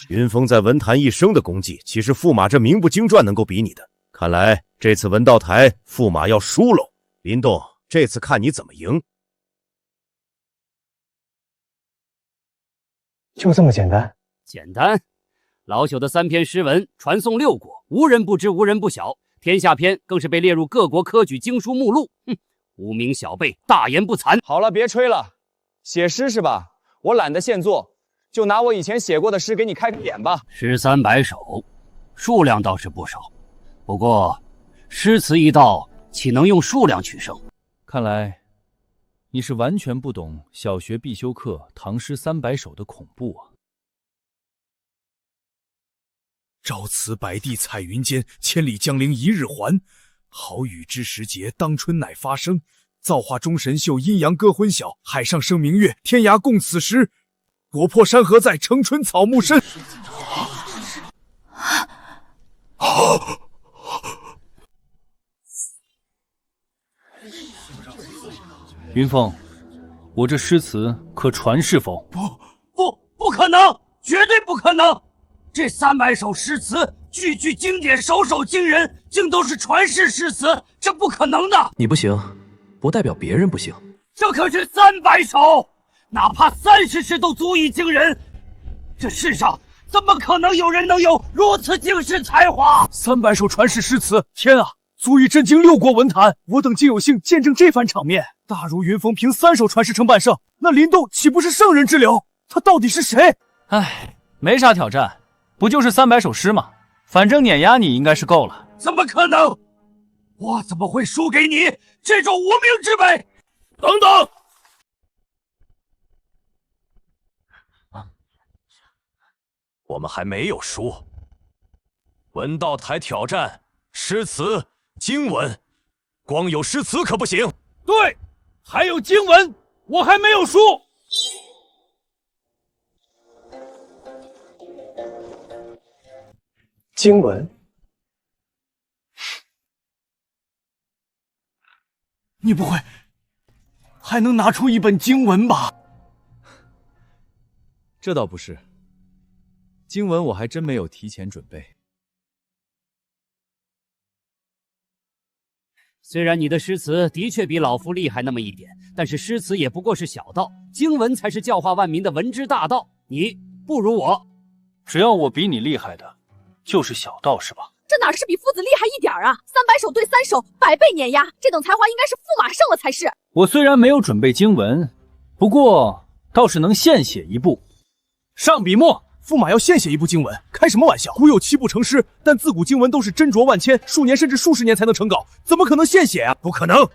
云峰在文坛一生的功绩，岂是驸马这名不经传能够比拟的？看来这次文道台，驸马要输喽。林动，这次看你怎么赢。就这么简单？简单。老朽的3篇诗文传颂6国，无人不知，无人不晓。天下篇更是被列入各国科举经书目录。无名小辈，大言不惭。好了，别吹了。写诗是吧？我懒得现做，就拿我以前写过的诗给你开个眼吧。诗300首，数量倒是不少，不过诗词一道，岂能用数量取胜？看来你是完全不懂小学必修课《唐诗300首》的恐怖啊！朝辞白帝彩云间，千里江陵一日还。好雨知时节，当春乃发生。造化钟神秀，阴阳割昏晓。海上生明月，天涯共此时。国破山河在，城春草木深。云峰，我这诗词可传是否？不可能，绝对不可能！这300首诗词，句句经典，首首惊人，竟都是传世诗词，这不可能的。你不行，不代表别人不行。这可是300首，哪怕30诗都足以惊人。这世上怎么可能有人能有如此惊世才华？300首传世诗词，天啊，足以震惊6国文坛。我等竟有幸见证这番场面。大如云峰凭3首传世称半圣，那林动岂不是圣人之流？他到底是谁？唉，没啥挑战。不就是300首诗吗？反正碾压你应该是够了。怎么可能？我怎么会输给你这种无名之辈？等等！我们还没有输。文道台挑战诗词、经文，光有诗词可不行。对，还有经文，我还没有输。经文？你不会还能拿出一本经文吧？这倒不是，经文我还真没有提前准备。虽然你的诗词的确比老夫厉害那么一点，但是诗词也不过是小道，经文才是教化万民的文之大道。你不如我，只要我比你厉害的，就是小道是吧？这哪是比夫子厉害一点啊？300首对3首，100倍碾压，这等才华应该是驸马胜了才是。我虽然没有准备经文，不过倒是能现写一部。上笔墨，驸马要现写一部经文，开什么玩笑？古有7部成诗，但自古经文都是斟酌万千，数年甚至数十年才能成稿，怎么可能现写啊？不可能，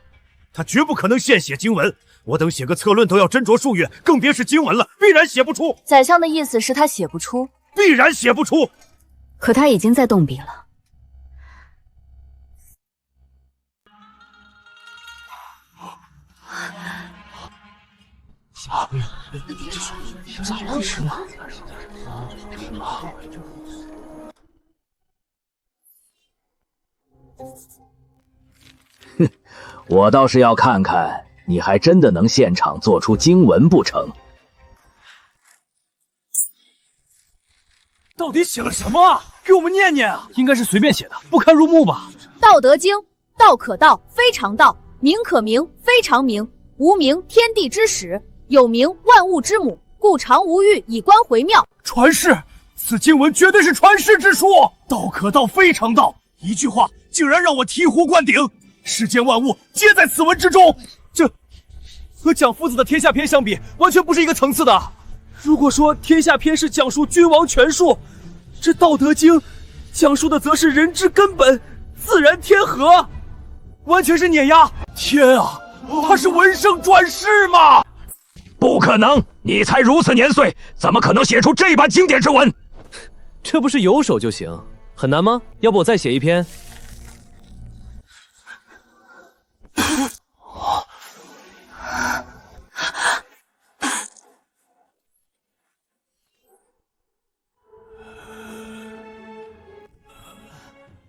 他绝不可能现写经文。我等写个策论都要斟酌数月，更别是经文了，必然写不出。宰相的意思是他写不出，必然写不出。可他已经在动笔了。咋回事呢？哼，我倒是要看看你还真的能现场做出经文不成？到底写了什么啊？给我们念念啊！应该是随便写的，不堪入目吧？道德经，道可道，非常道；名可名，非常名。无名，天地之始；有名，万物之母。故常无欲，以观回妙。传世，此经文绝对是传世之书。道可道，非常道。一句话竟然让我醍醐灌顶。世间万物皆在此文之中。这和蒋夫子的《天下篇》相比，完全不是一个层次的。如果说《天下篇》是讲述君王权术，这《道德经》讲述的则是人之根本，自然天和，完全是碾压。天啊，他是文圣转世吗？不可能！你才如此年岁，怎么可能写出这般经典之文？这不是有手就行，很难吗？要不我再写一篇？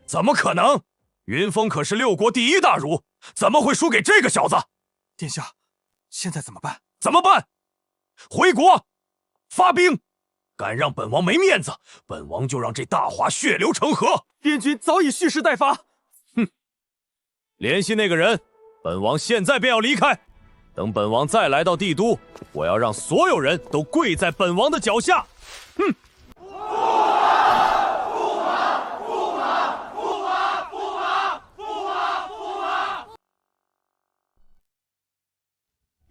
怎么可能？云峰可是6国第1大儒，怎么会输给这个小子？殿下，现在怎么办？怎么办？回国，发兵，敢让本王没面子，本王就让这大华血流成河。汴军早已蓄势待发。哼，联系那个人，本王现在便要离开。等本王再来到帝都，我要让所有人都跪在本王的脚下。哼！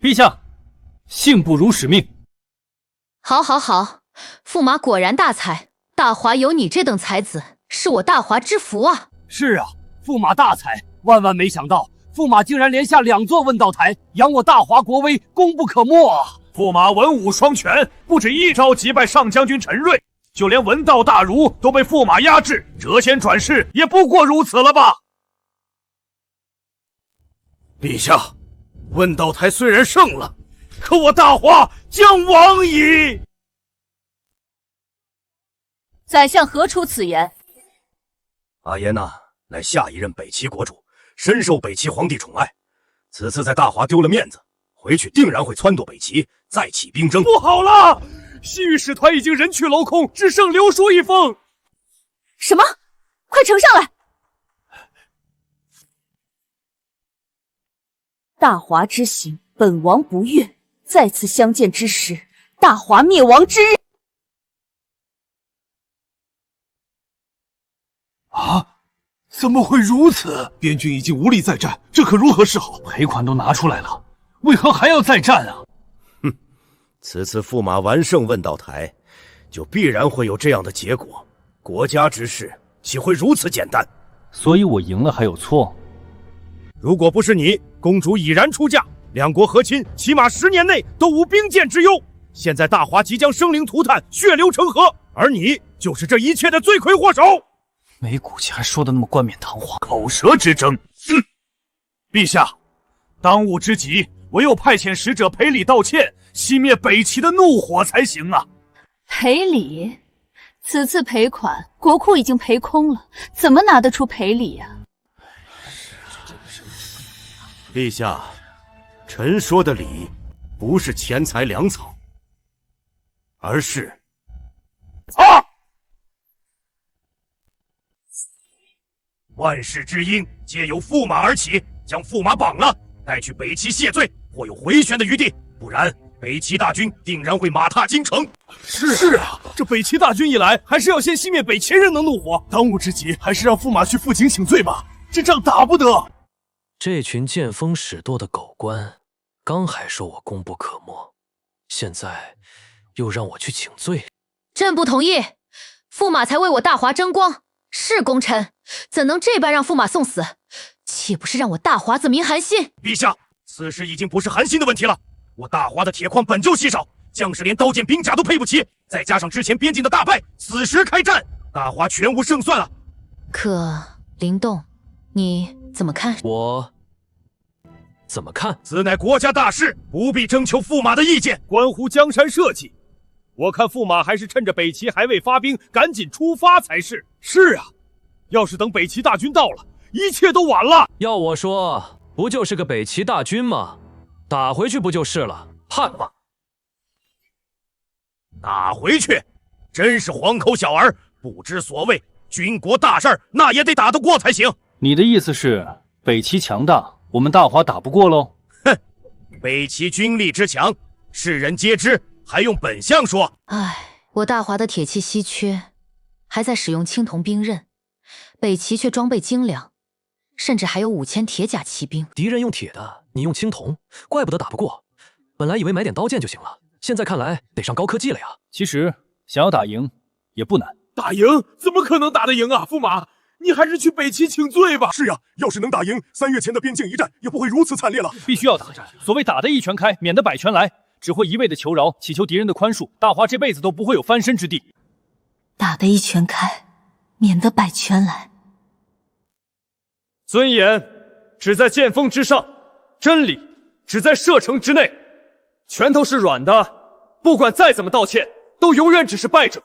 陛下，信不辱使命。好，好，好，驸马果然大才，大华有你这等才子，是我大华之福啊！是啊，驸马大才，万万没想到，驸马竟然连下2座问道台，扬我大华国威，功不可没啊！驸马文武双全，不止一招击败上将军陈瑞，就连文道大儒都被驸马压制，谪仙转世也不过如此了吧？陛下，问道台虽然胜了，可我大华将亡矣。宰相何出此言？阿耶娜乃下一任北齐国主，深受北齐皇帝宠爱，此次在大华丢了面子，回去定然会撺掇北齐再起兵争。不好了，西域使团已经人去楼空，只剩刘书一封。什么？快呈上来！大华之行，本王不悦。再次相见之时，大华灭亡之日。啊！怎么会如此？边军已经无力再战，这可如何是好？赔款都拿出来了，为何还要再战啊？哼，此次驸马完胜问道台，就必然会有这样的结果。国家之事岂会如此简单？所以我赢了还有错？如果不是你，公主已然出嫁，两国和亲，起码10年内都无兵谏之忧。现在大华即将生灵涂炭，血流成河，而你就是这一切的罪魁祸首。没骨气还说的那么冠冕堂皇，口舌之争。陛下，当务之急，唯有派遣使者赔礼道歉，熄灭北齐的怒火才行啊！赔礼？此次赔款，国库已经赔空了，怎么拿得出赔礼呀？陛下，臣说的礼，不是钱财粮草，而是万世之因皆由驸马而起，将驸马绑了，带去北齐谢罪，或有回旋的余地，不然北齐大军定然会马踏京城。是啊，这北齐大军一来，还是要先熄灭北齐人的怒火。当务之急，还是让驸马去负荆请罪吧，这仗打不得。这群见风使舵的狗官，刚还说我功不可没，现在又让我去请罪。朕不同意，驸马才为我大华争光，是功臣，怎能这般让驸马送死？岂不是让我大华子民寒心？陛下，此时已经不是寒心的问题了。我大华的铁矿本就稀少，将士连刀剑兵甲都配不齐，再加上之前边境的大败，此时开战，大华全无胜算啊！可灵动，你怎么看？我怎么看？此乃国家大事，不必征求驸马的意见，关乎江山社稷。我看驸马还是趁着北齐还未发兵，赶紧出发才是。是啊，要是等北齐大军到了，一切都晚了。要我说，不就是个北齐大军吗？打回去不就是了？怕吗？打回去，真是黄口小儿，不知所谓。军国大事那也得打得过才行。你的意思是，北齐强大，我们大华打不过喽？哼，北齐军力之强，世人皆知，还用本相说？唉，我大华的铁器稀缺，还在使用青铜兵刃，北齐却装备精良，甚至还有5000铁甲骑兵。敌人用铁的，你用青铜，怪不得打不过。本来以为买点刀剑就行了，现在看来得上高科技了呀。其实想要打赢也不难。打赢？怎么可能打得赢啊？驸马，你还是去北齐请罪吧。是呀，要是能打赢，3月前的边境一战也不会如此惨烈了。必须要打。所谓打得一拳开，免得百拳来，只会一味的求饶，祈求敌人的宽恕，大华这辈子都不会有翻身之地。打得一拳开，免得百拳来。尊严只在剑锋之上，真理只在射程之内。拳头是软的，不管再怎么道歉，都永远只是败者。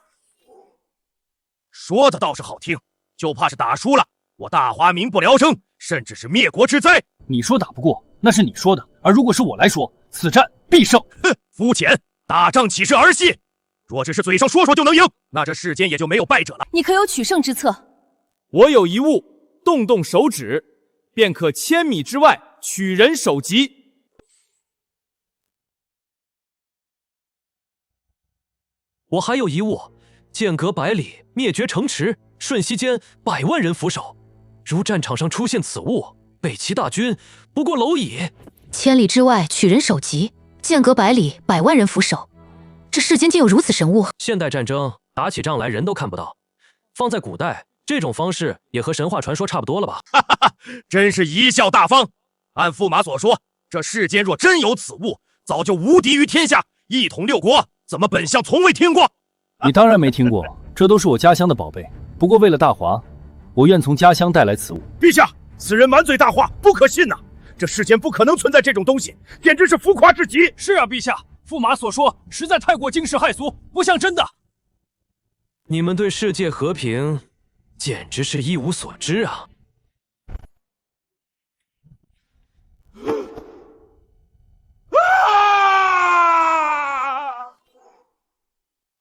说的倒是好听，就怕是打输了，我大华民不聊生，甚至是灭国之灾。你说打不过，那是你说的，而如果是我来说，此战必胜。哼，肤浅，打仗岂是儿戏？若只是嘴上说说就能赢，那这世间也就没有败者了。你可有取胜之策？我有一物，动动手指，便可1000米之外取人首级。我还有一物，间隔百里，灭绝城池，瞬息间100万人俯首。如战场上出现此物，北齐大军不过蝼蚁。千里之外取人首级，间隔百里，100万人俯首。这世间竟有如此神物！现代战争打起仗来人都看不到，放在古代，这种方式也和神话传说差不多了吧？哈哈哈，真是贻笑大方。按驸马所说，这世间若真有此物，早就无敌于天下，一统六国。怎么本相从未听过？你当然没听过，这都是我家乡的宝贝。不过为了大华，我愿从家乡带来此物。陛下，此人满嘴大话，不可信呐！这世间不可能存在这种东西，简直是浮夸至极。是啊，陛下，驸马所说实在太过惊世骇俗，不像真的。你们对世界和平简直是一无所知啊！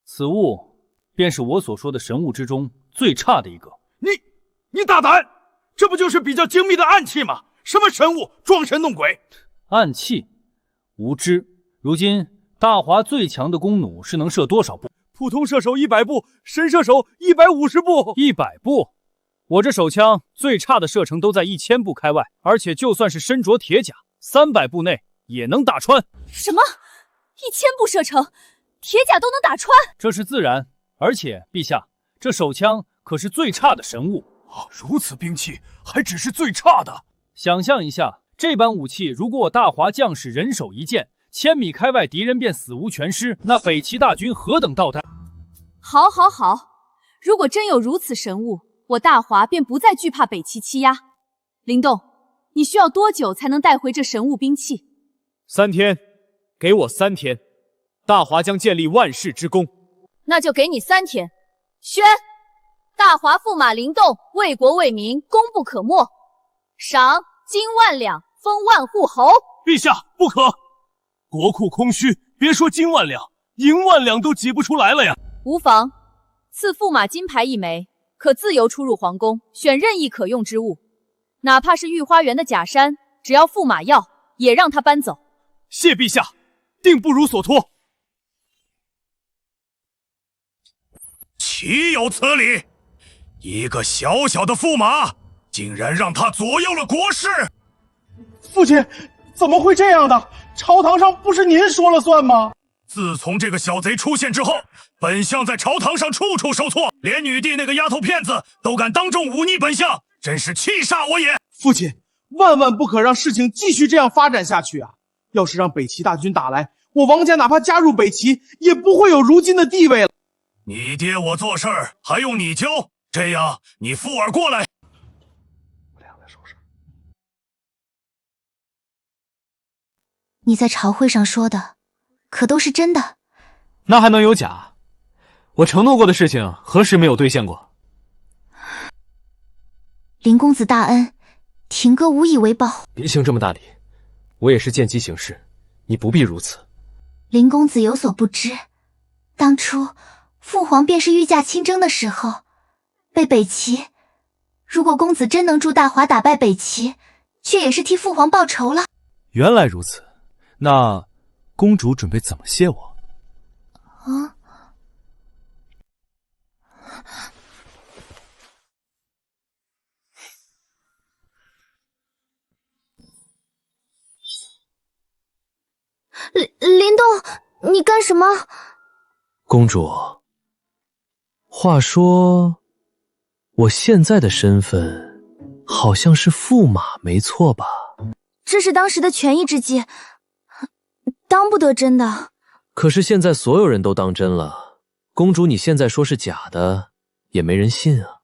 此物便是我所说的神物之中最差的一个。你大胆！这不就是比较精密的暗器吗？什么神物，装神弄鬼！暗器？无知。如今大华最强的弓弩是能射多少步？普通射手100步，神射手150步。100步？我这手枪最差的射程都在1000步开外，而且就算是身着铁甲，300步内也能打穿。什么？1000步射程？铁甲都能打穿？这是自然，而且陛下，这手枪可是最差的神物。如此兵器还只是最差的。想象一下，这般武器，如果我大华将士人手一件，1000米开外敌人便死无全尸，那北齐大军何等到单？好，好，好！如果真有如此神物，我大华便不再惧怕北齐欺压。灵动，你需要多久才能带回这神物兵器？3天，给我3天。大华将建立万世之功。那就给你3天。宣，大华驸马灵动为国为民，功不可没，赏金万两，封万户侯。陛下不可，国库空虚，别说金万两，银万两都挤不出来了呀。无妨，赐驸马金牌1枚，可自由出入皇宫，选任意可用之物，哪怕是御花园的假山，只要驸马要，也让他搬走。谢陛下，定不如所托。岂有此理！一个小小的驸马，竟然让他左右了国事！父亲，怎么会这样的？朝堂上不是您说了算吗？自从这个小贼出现之后，本相在朝堂上处处受挫，连女帝那个丫头片子都敢当众忤逆本相，真是气煞我也！父亲，万万不可让事情继续这样发展下去啊！要是让北齐大军打来，我王家哪怕加入北齐，也不会有如今的地位了。你爹我做事儿还用你教？这样，你附耳过来。你在朝会上说的，可都是真的？那还能有假？我承诺过的事情，何时没有兑现过？林公子大恩，廷哥无以为报。别行这么大礼，我也是见机行事，你不必如此。林公子有所不知，当初父皇便是御驾亲征的时候，被北齐。如果公子真能助大华打败北齐，却也是替父皇报仇了。原来如此，那公主准备怎么谢我？啊！林动，你干什么？公主，话说，我现在的身份好像是驸马，没错吧？这是当时的权宜之计，当不得真的。可是现在所有人都当真了，公主你现在说是假的，也没人信啊。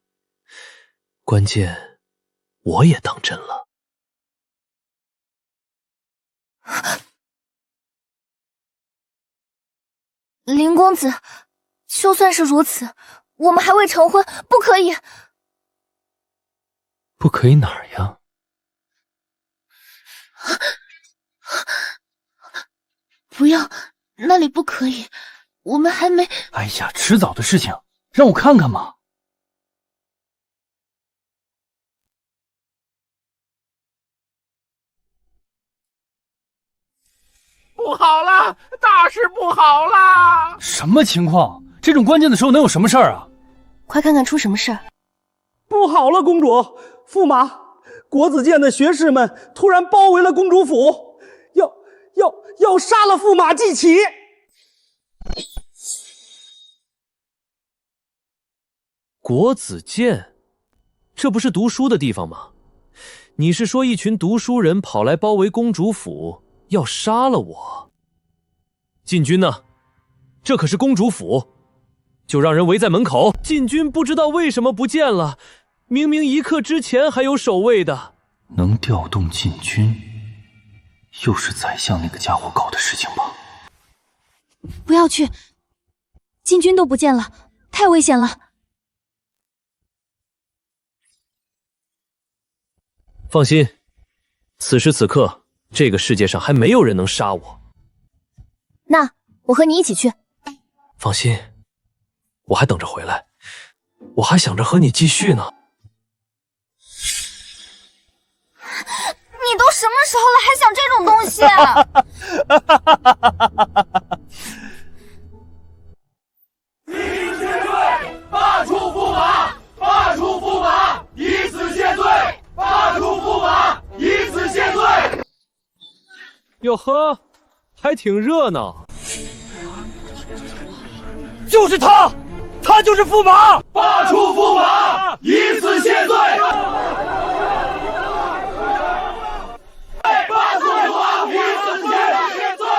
关键，我也当真了。林公子，就算是如此，我们还未成婚，不可以。不可以哪儿呀？不要，那里不可以，我们还没……哎呀，迟早的事情，让我看看嘛。不好了，大事不好了！什么情况？这种关键的时候能有什么事儿啊？快看看出什么事儿！不好了，公主，驸马，国子监的学士们突然包围了公主府，要杀了驸马季启。国子监，这不是读书的地方吗？你是说一群读书人跑来包围公主府，要杀了我？禁军呢？这可是公主府，就让人围在门口。禁军不知道为什么不见了，明明一刻之前还有守卫的。能调动禁军，又是宰相那个家伙搞的事情吧？不要去，禁军都不见了，太危险了。放心，此时此刻，这个世界上还没有人能杀我。那我和你一起去。放心，我还等着回来，我还想着和你继续呢。你都什么时候了，还想这种东西啊？谢罪，罢黜驸马，罢黜驸马，以此谢罪，罢黜驸马，以此谢罪。哟呵，还挺热闹。就是他，他就是驸马！罢黜驸马，以此谢罪。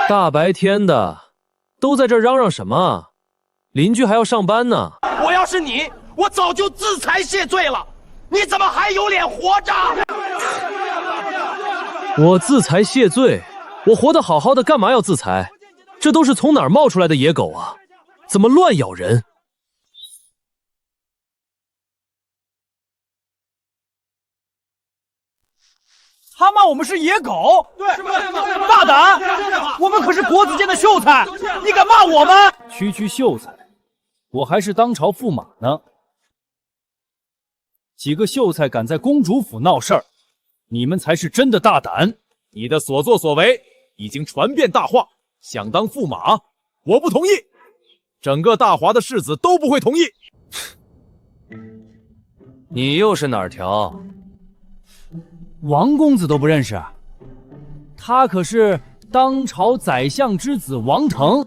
大白天的，都在这嚷嚷什么？邻居还要上班呢。我要是你，我早就自裁谢罪了。你怎么还有脸活着？我自裁谢罪？我活得好好的，干嘛要自裁？这都是从哪儿冒出来的野狗啊？怎么乱咬人？他骂我们是野狗，对，大胆！我们可是国子监的秀才，你敢骂我们？区秀才，我还是当朝驸马呢。几个秀才敢在公主府闹事儿，你们才是真的大胆。你的所作所为已经传遍大华，想当驸马，我不同意。整个大华的士子都不会同意。你又是哪儿条？王公子都不认识，他可是当朝宰相之子王腾。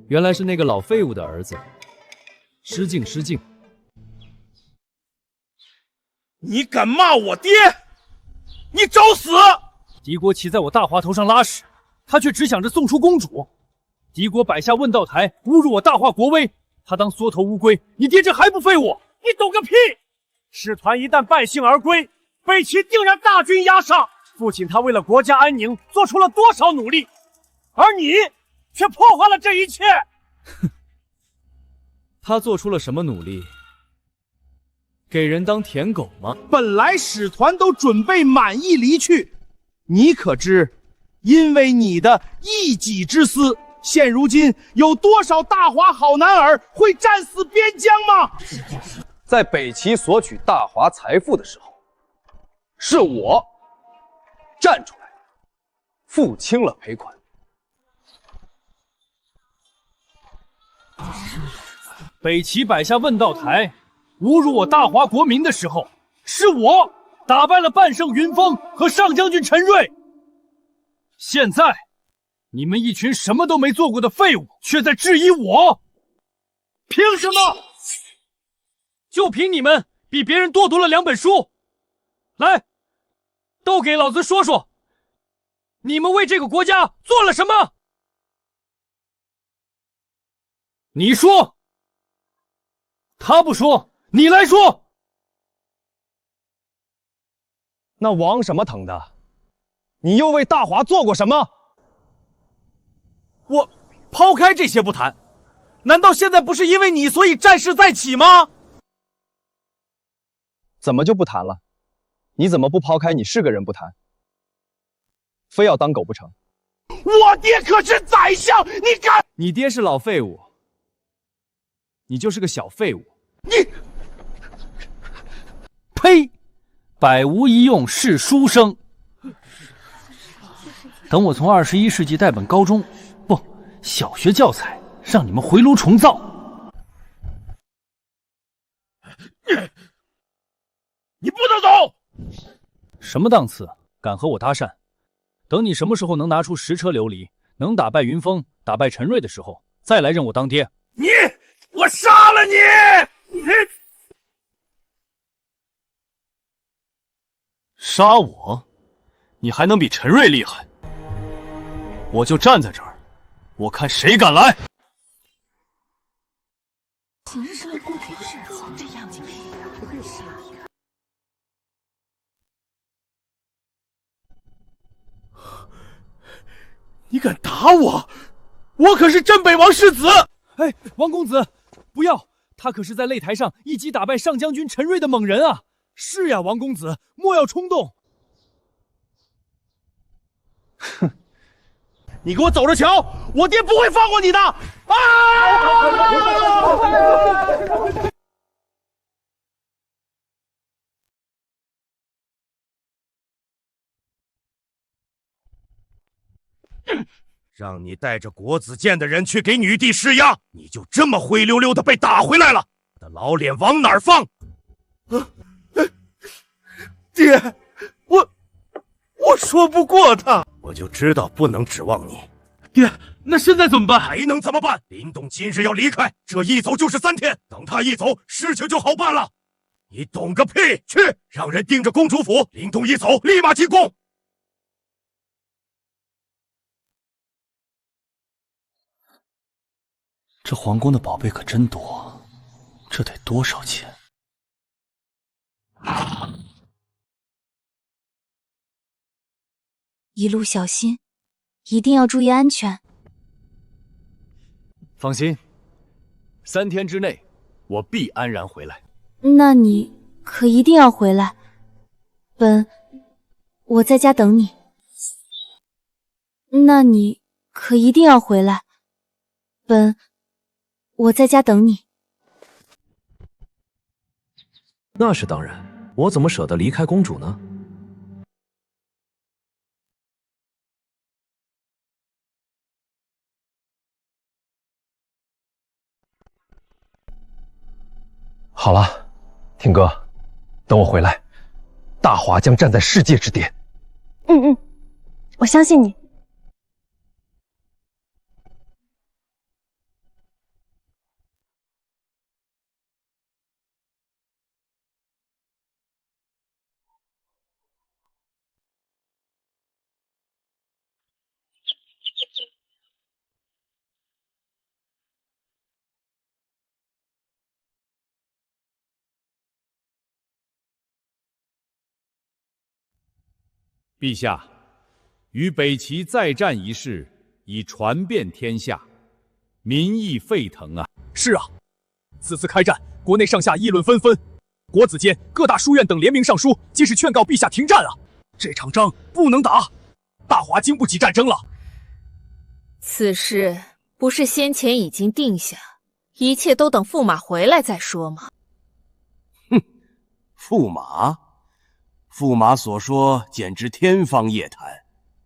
原来是那个老废物的儿子。失敬失敬。你敢骂我爹？你找死！敌国旗在我大华头上拉屎，他却只想着送出公主。敌国摆下问道台，侮辱我大华国威，他当缩头乌龟。你爹这还不废我？你懂个屁！使团一旦败兴而归，北齐定让大军压上。父亲他为了国家安宁做出了多少努力，而你却破坏了这一切。哼，他做出了什么努力？给人当舔狗吗？本来使团都准备满意离去，你可知，因为你的一己之私，现如今有多少大华好男儿会战死边疆吗？在北齐索取大华财富的时候，是我站出来付清了赔款。北齐摆下问道台，侮辱我大华国民的时候，是我打败了半圣云峰和上将军陈瑞。现在，你们一群什么都没做过的废物，却在质疑我，凭什么？就凭你们比别人多读了2本书，来，都给老子说说，你们为这个国家做了什么？你说，他不说，你来说。那王什么腾的，你又为大华做过什么？我抛开这些不谈，难道现在不是因为你所以战事再起吗？怎么就不谈了？你怎么不抛开你是个人不谈，非要当狗不成？我爹可是宰相，你敢？你爹是老废物，你就是个小废物。你，呸！百无一用是书生。等我从21世纪带本高中不小学教材，让你们回炉重造。你不能走！什么档次？敢和我搭讪？等你什么时候能拿出10车琉璃，能打败云峰，打败陈瑞的时候，再来认我当爹。我杀了你！杀我？你还能比陈瑞厉害？我就站在这儿，我看谁敢来！你敢打我？我可是镇北王世子！哎，王公子，不要！他可是在擂台上一击打败上将军陈瑞的猛人啊！是呀，王公子，莫要冲动。哼，你给我走着瞧，我爹不会放过你的！啊！让你带着国子监的人去给女帝施压，你就这么灰溜溜的被打回来了，我的老脸往哪儿放？爹，我说不过他，我就知道不能指望你。爹，那现在怎么办？还能怎么办？林动今日要离开，这一走就是3天，等他一走，事情就好办了。你懂个屁！去，让人盯着公主府，林动一走，立马进宫。这皇宫的宝贝可真多，这得多少钱？一路小心，一定要注意安全。放心，3天之内我必安然回来。那你可一定要回来，我在家等你。那你可一定要回来，我在家等你。那是当然，我怎么舍得离开公主呢？好了，听哥，等我回来，大华将站在世界之巅。我相信你。陛下，与北齐再战一事已传遍天下，民意沸腾啊！是啊，此次开战，国内上下议论纷纷，国子监、各大书院等联名上书，皆是劝告陛下停战啊！这场仗不能打，大华经不起战争了。此事不是先前已经定下，一切都等驸马回来再说吗？驸马？驸马所说简直天方夜谭，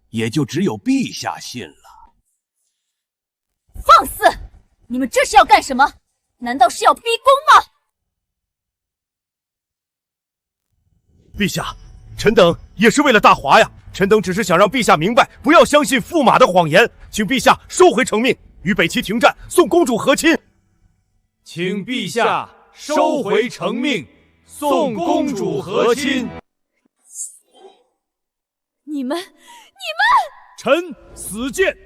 也就只有陛下信了。放肆！你们这是要干什么？难道是要逼宫吗？陛下，臣等也是为了大华呀。臣等只是想让陛下明白，不要相信驸马的谎言，请陛下收回成命，与北齐停战，送公主和亲。请陛下收回成命，送公主和亲。你们！臣死谏，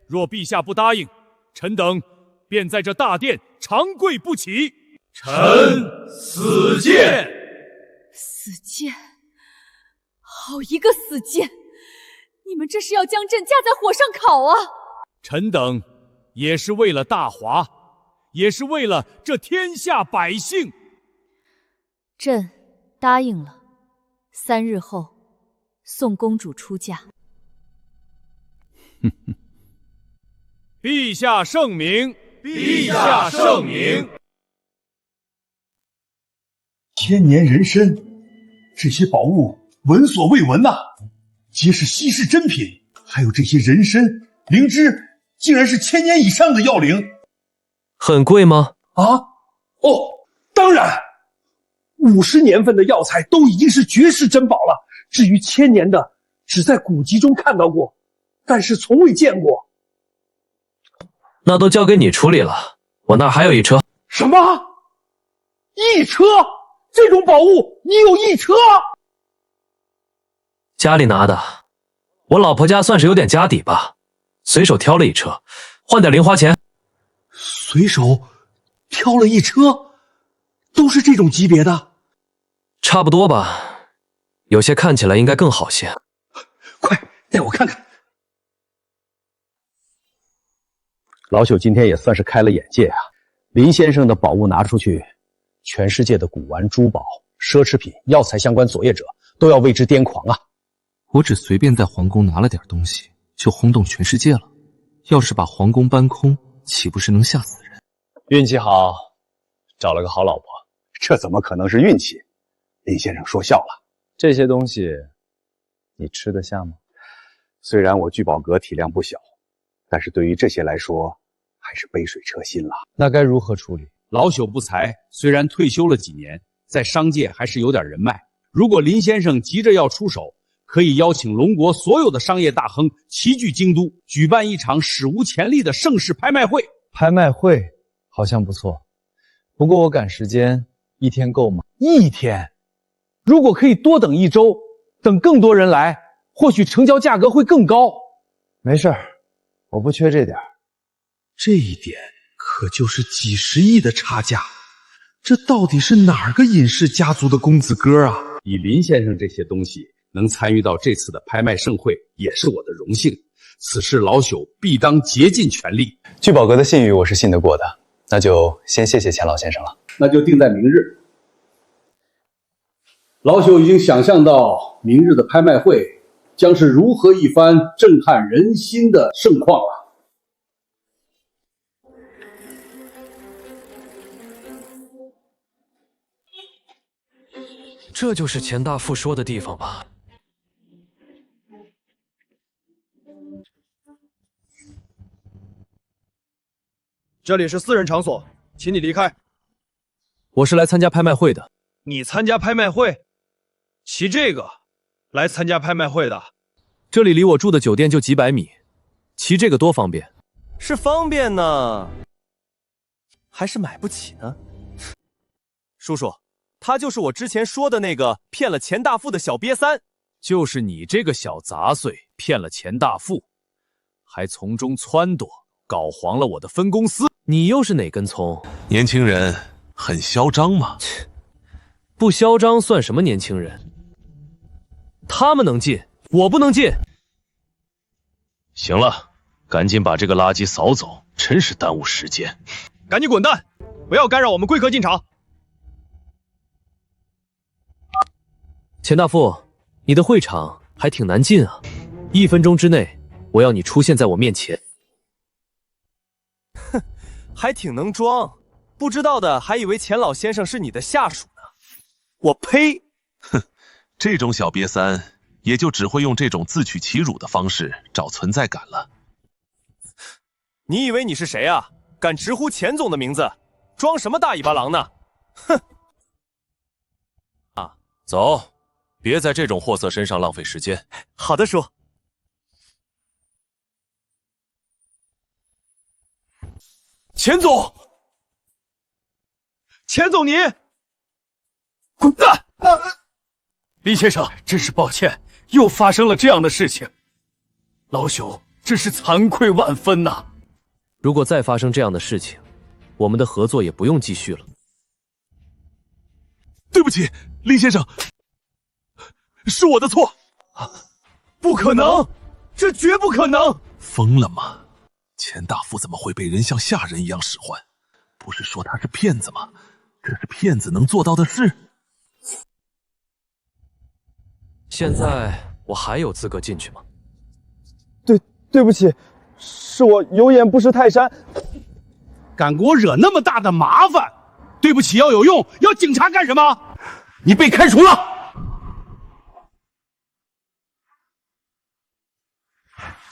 若陛下不答应，臣等便在这大殿长跪不起。臣死谏。死谏！好一个死谏！你们这是要将朕架在火上烤啊！臣等也是为了大华，也是为了这天下百姓。朕答应了，3日后送公主出嫁。陛下圣明！陛下圣明！千年人参，这些宝物闻所未闻呐，皆是稀世珍品，还有这些人参、灵芝，竟然是1000年以上的药灵。很贵吗？啊？哦，当然，50年份的药材都已经是绝世珍宝了。至于1000年的，只在古籍中看到过，但是从未见过。那都交给你处理了，我那儿还有一车。什么？一车？这种宝物你有一车？家里拿的，我老婆家算是有点家底吧，随手挑了一车，换点零花钱。随手挑了一车，都是这种级别的？差不多吧，有些看起来应该更好些。快带我看看。老朽今天也算是开了眼界啊！林先生的宝物拿出去，全世界的古玩、珠宝、奢侈品、药材相关作业者都要为之癫狂啊！我只随便在皇宫拿了点东西，就轰动全世界了。要是把皇宫搬空，岂不是能吓死人？运气好，找了个好老婆。这怎么可能是运气？林先生说笑了。这些东西，你吃得下吗？虽然我聚宝阁体量不小，但是对于这些来说，还是杯水车薪了。那该如何处理？老朽不才，虽然退休了几年，在商界还是有点人脉。如果林先生急着要出手，可以邀请龙国所有的商业大亨齐聚京都，举办一场史无前例的盛世拍卖会。拍卖会好像不错，不过我赶时间，1天够吗？1天？如果可以多等1周，等更多人来，或许成交价格会更高。没事儿，我不缺这点。这一点可就是几十亿的差价，这到底是哪个尹氏家族的公子哥啊？以林先生这些东西能参与到这次的拍卖盛会，也是我的荣幸。此事老朽必当竭尽全力。聚宝阁的信誉我是信得过的，那就先谢谢钱老先生了。那就定在明日。老朽已经想象到明日的拍卖会将是如何一番震撼人心的盛况了。这就是钱大富说的地方吧？这里是私人场所，请你离开。我是来参加拍卖会的。你参加拍卖会？骑这个来参加拍卖会的？这里离我住的酒店就几百米，骑这个多方便。是方便呢，还是买不起呢？叔叔，他就是我之前说的那个骗了钱大富的小瘪三。就是你这个小杂碎骗了钱大富，还从中撺掇搞黄了我的分公司。你又是哪根葱？年轻人很嚣张吗？不嚣张算什么年轻人？他们能进，我不能进。行了，赶紧把这个垃圾扫走，真是耽误时间。赶紧滚蛋，不要干扰我们贵客进场。钱大富，你的会场还挺难进啊！1分钟之内，我要你出现在我面前。哼，还挺能装，不知道的还以为钱老先生是你的下属呢。我呸！哼，这种小瘪三也就只会用这种自取其辱的方式找存在感了。你以为你是谁啊？敢直呼钱总的名字，装什么大尾巴狼呢？哼！啊，走，别在这种货色身上浪费时间。好的，叔。钱总，钱总，你滚蛋！李先生，真是抱歉，又发生了这样的事情，老朽真是惭愧万分呐。如果再发生这样的事情，我们的合作也不用继续了。对不起，林先生，是我的错。不可能，这绝不可能！疯了吗？钱大富怎么会被人像下人一样使唤？不是说他是骗子吗？这是骗子能做到的事。现在我还有资格进去吗？对不起，是我有眼不识泰山，敢给我惹那么大的麻烦！对不起要有用，要警察干什么？你被开除了。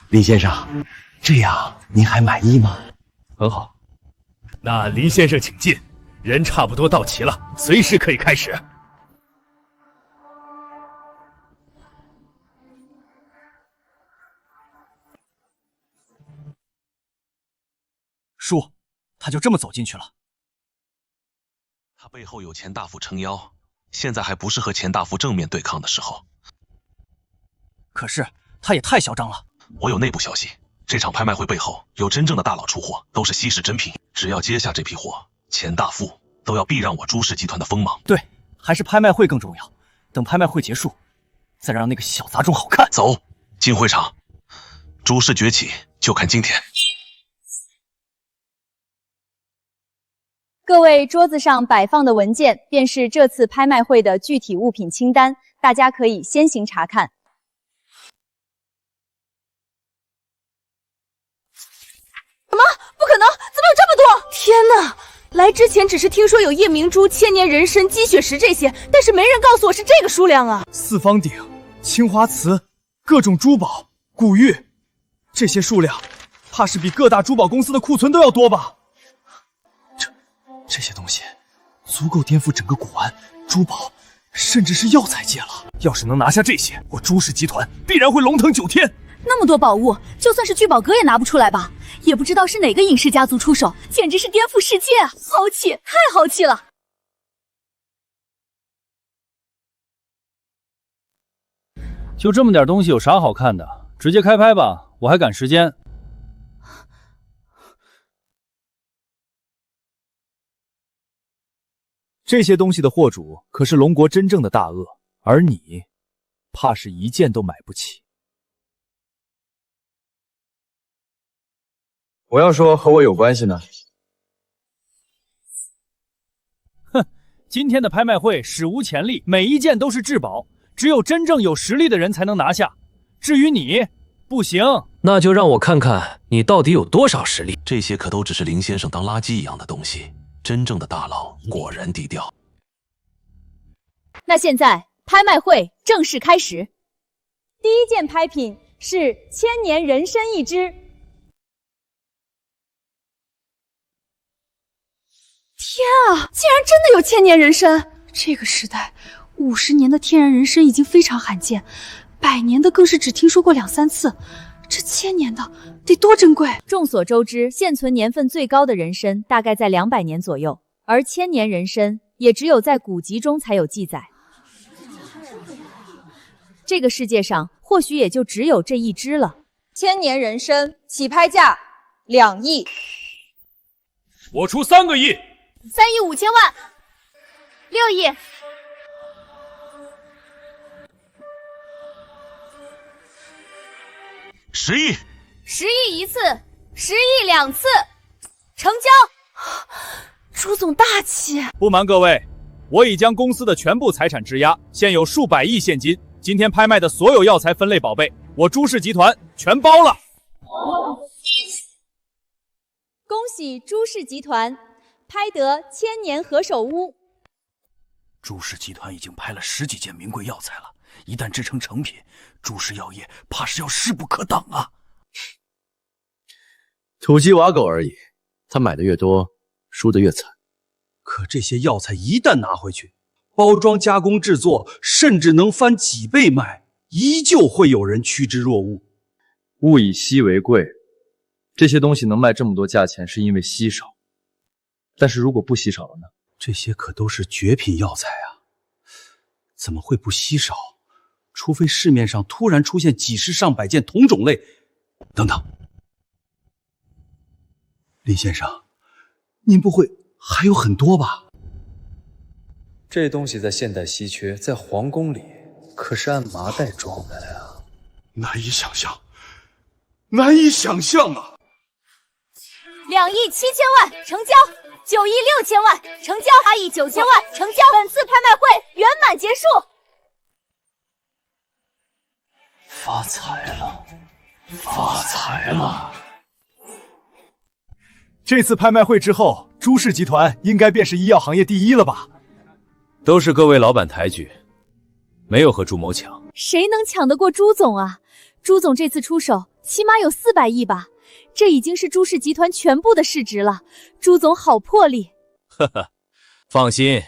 林先生，这样您还满意吗？很好，那林先生请进，人差不多到齐了，随时可以开始。叔，他就这么走进去了。他背后有钱大夫撑腰，现在还不是和钱大夫正面对抗的时候。可是他也太嚣张了。我有内部消息，这场拍卖会背后有真正的大佬出货，都是稀世珍品。只要接下这批货，钱大夫都要避让我朱氏集团的锋芒。对，还是拍卖会更重要。等拍卖会结束，再让那个小杂种好看。走，进会场。朱氏崛起，就看今天。各位桌子上摆放的文件，便是这次拍卖会的具体物品清单，大家可以先行查看。什么？不可能！怎么有这么多？天哪！来之前只是听说有夜明珠、千年人参、积雪石这些，但是没人告诉我是这个数量啊！四方鼎、青花瓷、各种珠宝、古玉，这些数量，怕是比各大珠宝公司的库存都要多吧？这些东西足够颠覆整个古玩、珠宝，甚至是药材界了。要是能拿下这些，我朱氏集团必然会龙腾9天。那么多宝物，就算是聚宝阁也拿不出来吧？也不知道是哪个隐世家族出手，简直是颠覆世界啊！豪气，太豪气了！就这么点东西有啥好看的？直接开拍吧，我还赶时间。这些东西的货主可是龙国真正的大鳄，而你，怕是一件都买不起。我要说和我有关系呢？哼，今天的拍卖会史无前例，每一件都是至宝，只有真正有实力的人才能拿下。至于你，不行。那就让我看看你到底有多少实力。这些可都只是林先生当垃圾一样的东西。真正的大佬果然低调。那现在拍卖会正式开始。第一件拍品是千年人参一只。天啊，竟然真的有千年人参！这个时代，50年的天然人参已经非常罕见，100年的更是只听说过2、3次。这1000年的得多珍贵！众所周知，现存年份最高的人参大概在200年左右，而千年人参也只有在古籍中才有记载。这个世界上或许也就只有这一只了。千年人参起拍价2亿，我出3个亿。3亿5千万，6亿。10亿，10亿1次，10亿2次，成交！朱总大气。不瞒各位，我已将公司的全部财产质押，现有数百亿现金。今天拍卖的所有药材分类宝贝，我朱氏集团全包了。恭喜朱氏集团拍得千年何首乌。朱氏集团已经拍了10几件名贵药材了。一旦制成成品，朱氏药业怕是要势不可挡啊！土鸡瓦狗而已，他买的越多，输得越惨。可这些药材一旦拿回去，包装、加工、制作，甚至能翻几倍卖，依旧会有人趋之若鹜。物以稀为贵，这些东西能卖这么多价钱，是因为稀少。但是如果不稀少了呢？这些可都是绝品药材啊，怎么会不稀少？除非市面上突然出现几十上百件同种类。等等，林先生，您不会还有很多吧？这东西在现代稀缺，在皇宫里可是按麻袋装的呀！难以想象，难以想象啊！2亿7千万成交，9亿6千万成交，8亿9千万成交。本次拍卖会圆满结束。发财了，发财了！这次拍卖会之后，朱氏集团应该便是医药行业第一了吧？都是各位老板抬举，没有和朱某抢。谁能抢得过朱总啊？朱总这次出手，起码有400亿吧？这已经是朱氏集团全部的市值了。朱总好魄力。呵呵，放心，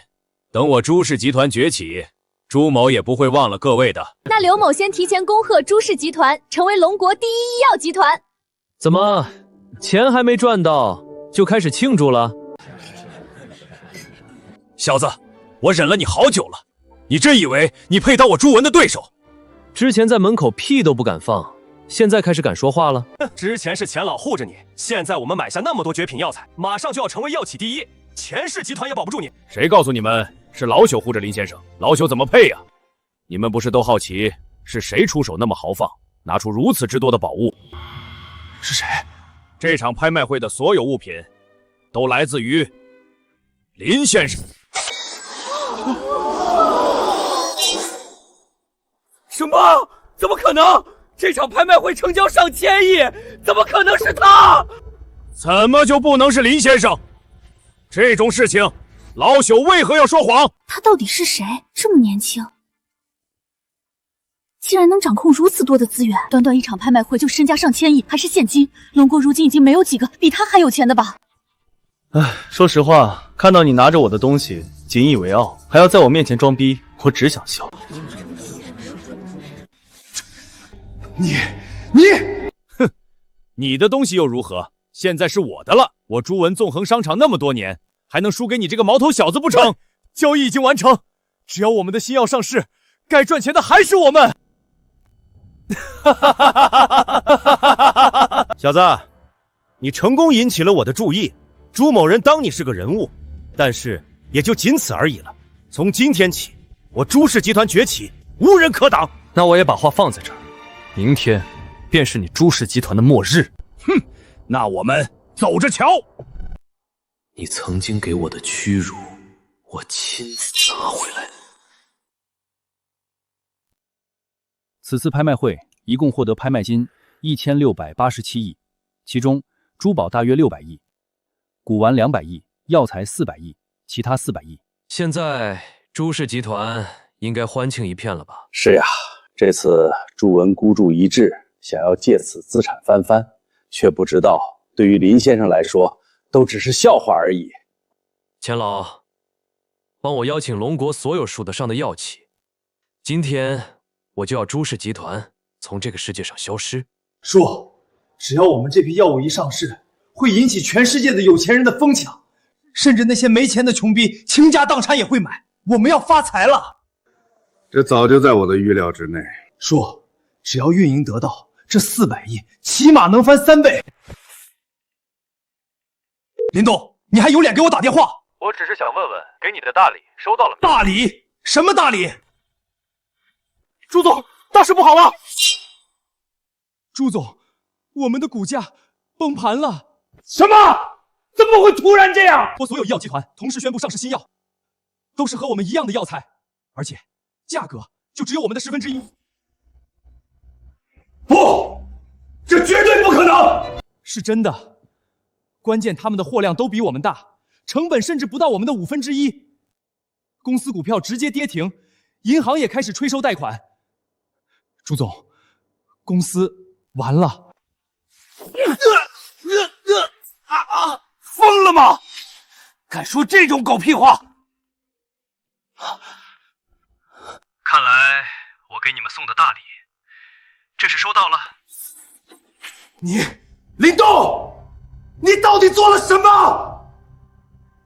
等我朱氏集团崛起，朱某也不会忘了各位的。那刘某先提前恭贺朱氏集团成为龙国第一医药集团。怎么，钱还没赚到就开始庆祝了？小子，我忍了你好久了，你真以为你配当我朱文的对手？之前在门口屁都不敢放，现在开始敢说话了？之前是钱老护着你，现在我们买下那么多绝品药材，马上就要成为药企第一，钱氏集团也保不住你。谁告诉你们是老朽护着林先生？老朽怎么配呀？你们不是都好奇是谁出手那么豪放，拿出如此之多的宝物？是谁？这场拍卖会的所有物品都来自于林先生。什么？怎么可能？这场拍卖会成交上千亿，怎么可能是他？怎么就不能是林先生？这种事情，老朽为何要说谎？他到底是谁？这么年轻，竟然能掌控如此多的资源，短短一场拍卖会就身家上千亿，还是现金。龙国如今已经没有几个比他还有钱的吧？唉，说实话，看到你拿着我的东西引以为傲，还要在我面前装逼，我只想笑。你，哼，你的东西又如何？现在是我的了。我朱文纵横商场那么多年，还能输给你这个毛头小子不成？交易已经完成，只要我们的新药上市，该赚钱的还是我们。小子，你成功引起了我的注意，朱某人当你是个人物，但是也就仅此而已了。从今天起，我朱氏集团崛起，无人可挡。那我也把话放在这儿。明天便是你朱氏集团的末日。哼，那我们走着瞧。你曾经给我的屈辱，我亲自拿回来。此次拍卖会一共获得拍卖金1687亿，其中珠宝大约600亿，古玩200亿，药材400亿，其他400亿。现在朱氏集团应该欢庆一片了吧？是呀。这次朱文孤注一掷，想要借此资产翻番，却不知道对于林先生来说，都只是笑话而已。钱老，帮我邀请龙国所有数得上的药企，今天我就要朱氏集团从这个世界上消失。说，只要我们这批药物一上市，会引起全世界的有钱人的疯抢，甚至那些没钱的穷逼倾家荡产也会买。我们要发财了！这早就在我的预料之内。说，只要运营得到这400亿，起码能翻3倍。林董，你还有脸给我打电话？我只是想问问，给你的大礼收到了没？大礼？什么大礼？朱总，大事不好了！朱总，我们的股价崩盘了。什么？怎么会突然这样？我所有医药集团同时宣布上市新药，都是和我们一样的药材，而且价格就只有我们的1/10。不，这绝对不可能！是真的，关键他们的货量都比我们大，成本甚至不到我们的1/5。公司股票直接跌停，银行也开始催收贷款。朱总，公司完了！疯了吗？敢说这种狗屁话！看来我给你们送的大礼，这是收到了。林动，你到底做了什么？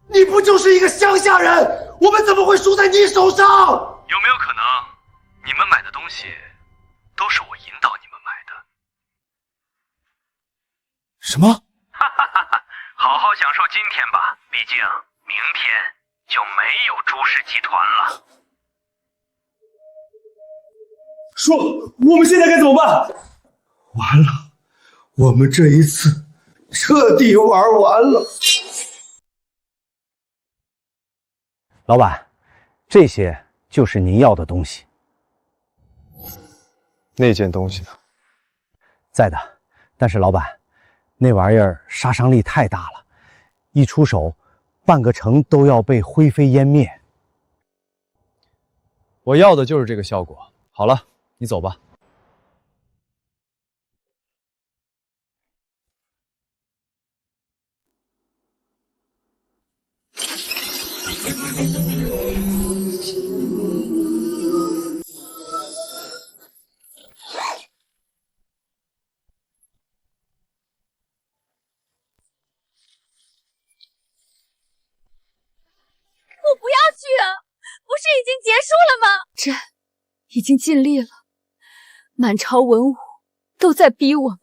你不就是一个乡下人，我们怎么会输在你手上？有没有可能，你们买的东西都是我引导你们买的？什么？好好享受今天吧，毕竟明天就没有朱氏集团了。说，我们现在该怎么办？完了，我们这一次彻底玩完了。老板，这些就是您要的东西。那件东西呢？在的，但是老板，那玩意儿杀伤力太大了，一出手，半个城都要被灰飞烟灭。我要的就是这个效果。好了，你走吧。我不要去啊！不是已经结束了吗？朕已经尽力了，满朝文武都在逼我们，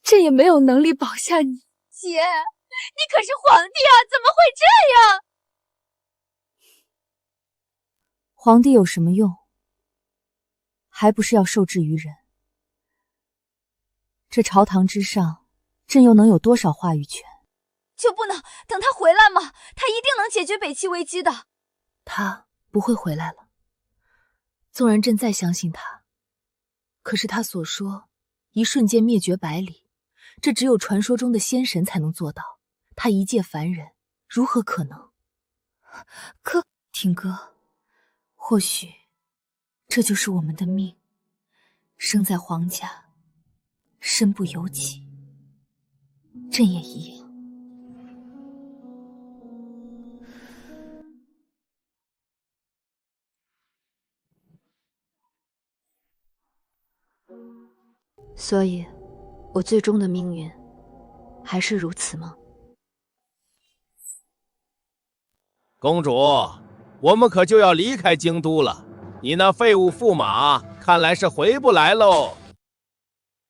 朕也没有能力保下你。姐，你可是皇帝啊，怎么会这样？皇帝有什么用？还不是要受制于人。这朝堂之上，朕又能有多少话语权？就不能等他回来吗？他一定能解决北齐危机的。他不会回来了。纵然朕再相信他，可是他所说一瞬间灭绝百里，这只有传说中的仙神才能做到。他一介凡人，如何可能？听歌，或许这就是我们的命，生在皇家，身不由己。朕也一样。所以，我最终的命运还是如此吗？公主，我们可就要离开京都了。你那废物驸马看来是回不来喽。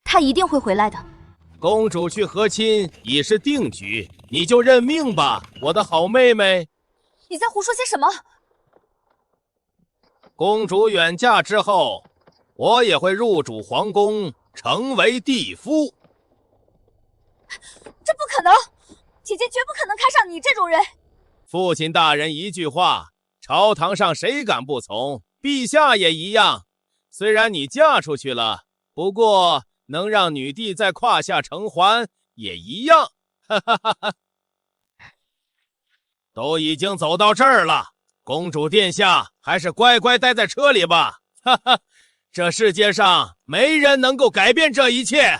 他一定会回来的。公主去和亲已是定局，你就认命吧，我的好妹妹。你在胡说些什么？公主远嫁之后，我也会入主皇宫，成为帝夫。这不可能，姐姐绝不可能看上你这种人。父亲大人一句话，朝堂上谁敢不从？陛下也一样。虽然你嫁出去了，不过能让女帝在胯下承欢也一样。哈哈哈哈！都已经走到这儿了，公主殿下还是乖乖待在车里吧。哈哈，这世界上没人能够改变这一切。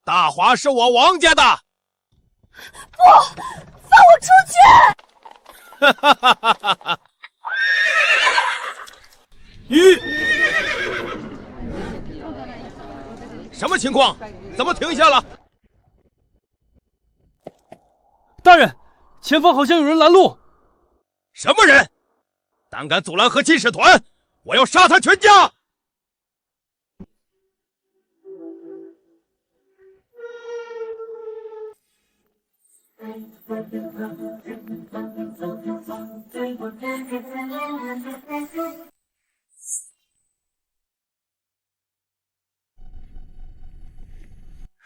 大华是我王家的。不，放我出去！哈哈哈哈哈哈！什么情况？怎么停下了？大人，前方好像有人拦路。什么人？胆敢阻拦和亲使团，我要杀他全家！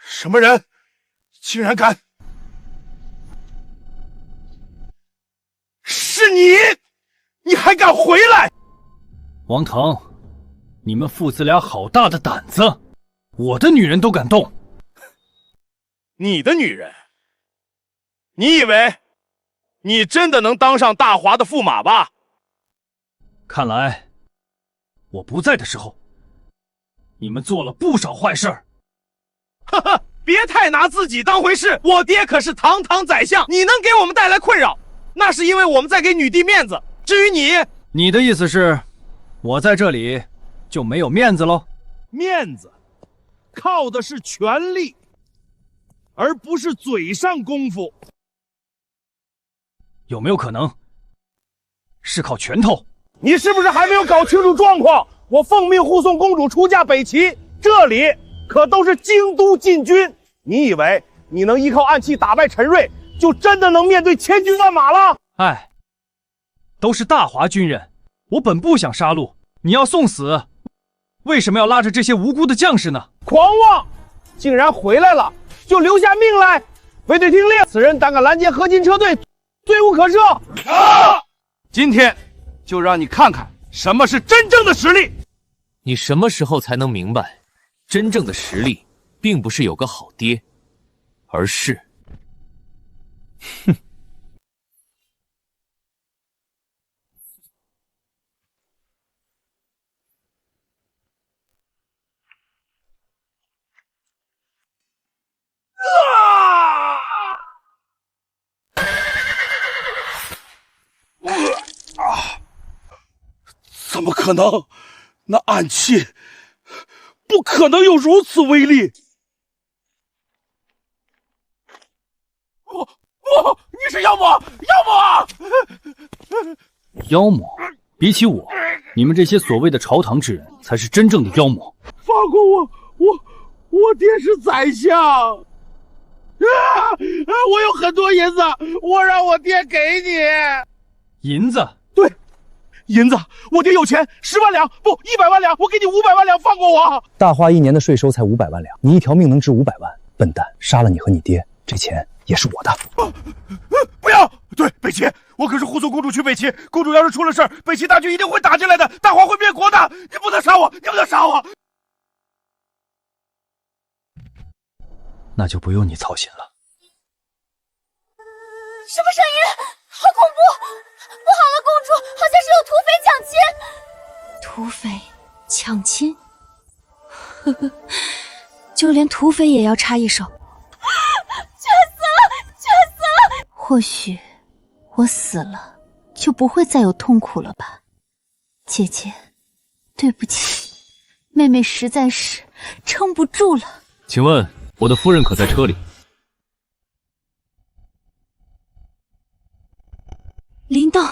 什么人？竟然敢！是你！你还敢回来！王腾，你们父子俩好大的胆子！我的女人都敢动！你的女人？你以为你真的能当上大华的驸马吧？看来我不在的时候，你们做了不少坏事儿。哈哈，别太拿自己当回事！我爹可是堂堂宰相，你能给我们带来困扰，那是因为我们在给女帝面子。至于你，你的意思是，我在这里就没有面子喽？面子靠的是权力，而不是嘴上功夫。有没有可能是靠拳头？你是不是还没有搞清楚状况？我奉命护送公主出嫁北齐，这里可都是京都禁军。你以为你能依靠暗器打败陈瑞，就真的能面对千军万马了？哎，都是大华军人，我本不想杀戮，你要送死，为什么要拉着这些无辜的将士呢？狂妄！竟然回来了，就留下命来！卫队听令，此人胆敢拦截合金车队，罪无可赦！啊！今天就让你看看什么是真正的实力。你什么时候才能明白，真正的实力并不是有个好爹，而是……哼。怎么可能？那暗器不可能有如此威力！不，你是妖魔！妖魔！妖魔？比起我，你们这些所谓的朝堂之人才是真正的妖魔！放过我！我爹是宰相！我有很多银子，我让我爹给你。银子？对，银子，我爹有钱，10万两，不，100万两，我给你500万两，放过我。大花1年的税收才500万两，你一条命能值500万，笨蛋，杀了你和你爹，这钱也是我的。不要！对，北齐，我可是护送公主去北齐，公主要是出了事儿，北齐大军一定会打进来的，大华会灭国的，你不能杀我，你不能杀我。那就不用你操心了。什么声音？好恐怖！不好了，公主，好像是有土匪抢亲。土匪抢亲？呵呵，就连土匪也要插一手。全死了，全死了！或许我死了，就不会再有痛苦了吧？姐姐，对不起，妹妹实在是撑不住了。请问我的夫人可在车里？林动，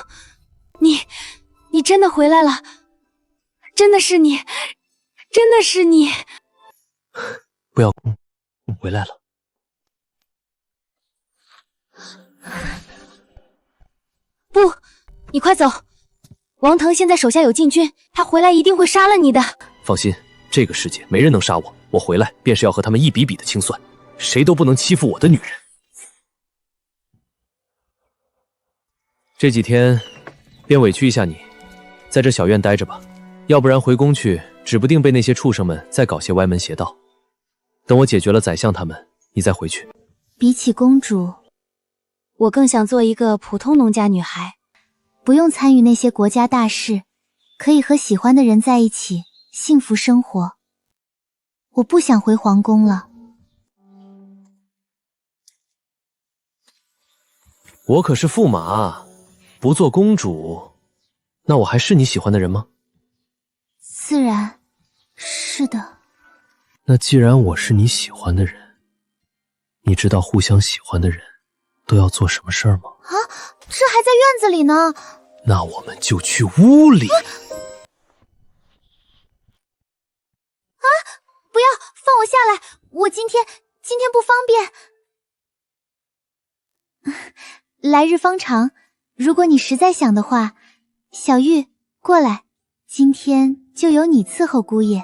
你真的回来了？真的是你，真的是你！不要哭，我回来了。不，你快走！王腾现在手下有禁军，他回来一定会杀了你的。放心，这个世界没人能杀我，我回来便是要和他们一笔笔的清算，谁都不能欺负我的女人。这几天便委屈一下你，在这小院待着吧，要不然回宫去，指不定被那些畜生们再搞些歪门邪道。等我解决了宰相他们，你再回去。比起公主，我更想做一个普通农家女孩，不用参与那些国家大事，可以和喜欢的人在一起，幸福生活。我不想回皇宫了。我可是驸马，不做公主，那我还是你喜欢的人吗？自然是的。那既然我是你喜欢的人，你知道互相喜欢的人都要做什么事儿吗？啊，这还在院子里呢。那我们就去屋里。啊！不要，放我下来！我今天不方便。来日方长，如果你实在想的话，小玉，过来，今天就由你伺候姑爷。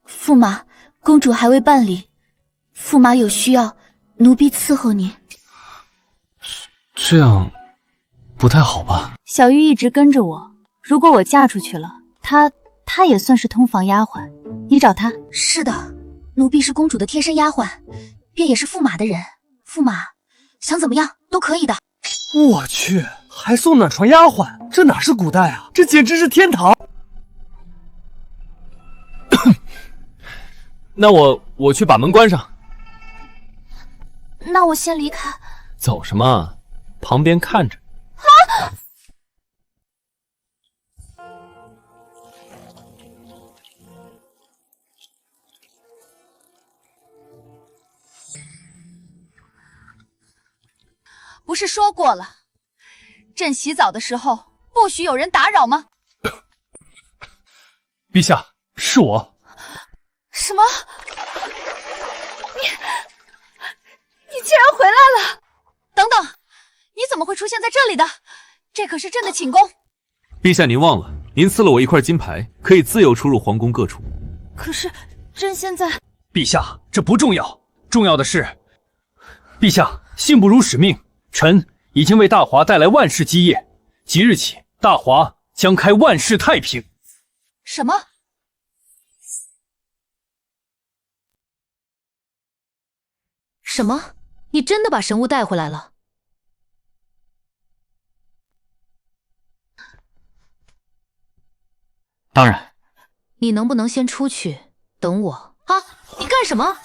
驸马，公主还未办理，驸马有需要，奴婢伺候你。这样不太好吧？小玉一直跟着我，如果我嫁出去了，她也算是通房丫鬟，你找她。是的，奴婢是公主的贴身丫鬟，便也是驸马的人。驸马想怎么样都可以的。我去，还送暖床丫鬟，这哪是古代啊，这简直是天堂！那我去把门关上。那我先离开。走什么？旁边看着。啊！不是说过了，朕洗澡的时候不许有人打扰吗？陛下，是我。什么？你竟然回来了！等等，你怎么会出现在这里的？这可是朕的寝宫。陛下，您忘了，您赐了我一块金牌，可以自由出入皇宫各处。可是朕现在……陛下，这不重要，重要的是，陛下信不辱使命，臣已经为大华带来万世基业，即日起，大华将开万世太平。什么？什么？你真的把神物带回来了？当然。你能不能先出去等我？啊！你干什么？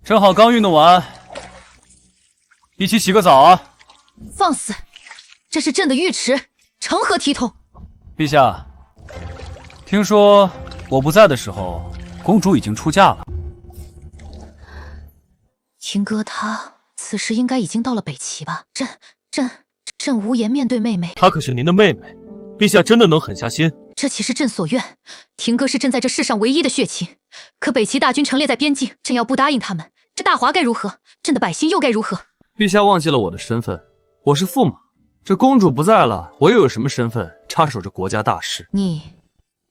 正好刚运动完，一起洗个澡啊！放肆！这是朕的浴池，成何体统？陛下，听说我不在的时候，公主已经出嫁了。廷哥他此时应该已经到了北齐吧？朕无颜面对妹妹。她可是您的妹妹，陛下真的能狠下心？这岂是朕所愿？廷哥是朕在这世上唯一的血亲，可北齐大军陈列在边境，朕要不答应他们，这大华该如何？朕的百姓又该如何？陛下忘记了我的身份，我是驸马。这公主不在了，我又有什么身份插手这国家大事？你